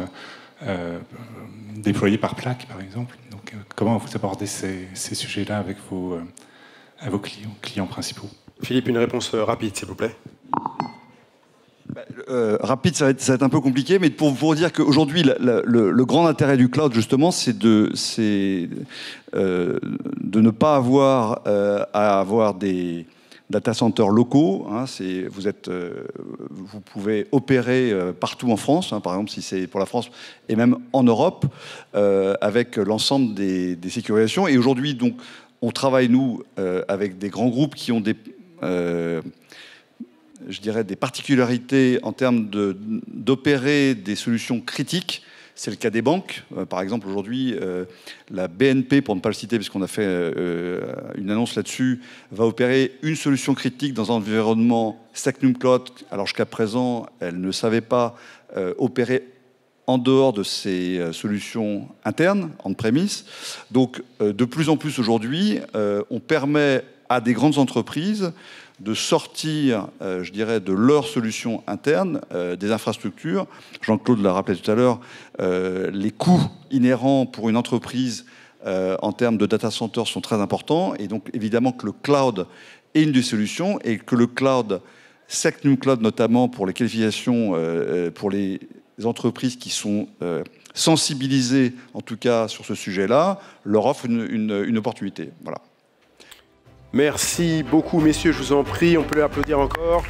déployées par plaque, par exemple. Donc, comment vous abordez ces sujets-là avec vos clients principaux? Philippe, une réponse rapide, s'il vous plaît. Rapide, ça va être un peu compliqué, mais pour vous dire qu'aujourd'hui, le grand intérêt du cloud, justement, c'est de ne pas avoir à avoir des data centers locaux. Vous pouvez opérer partout en France, par exemple, si c'est pour la France, et même en Europe, avec l'ensemble des sécurisations. Et aujourd'hui, donc, on travaille, nous, avec des grands groupes qui ont des particularités en termes d'opérer des solutions critiques. C'est le cas des banques. Par exemple, aujourd'hui, la BNP, pour ne pas le citer, parce qu'on a fait une annonce là-dessus, va opérer une solution critique dans un environnement Stacknum Cloud. Alors jusqu'à présent, elle ne savait pas opérer en dehors de ces solutions internes, on-premise. Donc, de plus en plus aujourd'hui, on permet à des grandes entreprises de sortir, je dirais, de leurs solutions internes, des infrastructures. Jean-Claude l'a rappelé tout à l'heure, les coûts inhérents pour une entreprise en termes de data center sont très importants. Et donc, évidemment, que le cloud est une des solutions et que le cloud, SecNumCloud notamment, pour les qualifications, pour les entreprises qui sont sensibilisées, en tout cas, sur ce sujet-là, leur offre une opportunité. Voilà. Merci beaucoup, messieurs, je vous en prie. On peut les applaudir encore.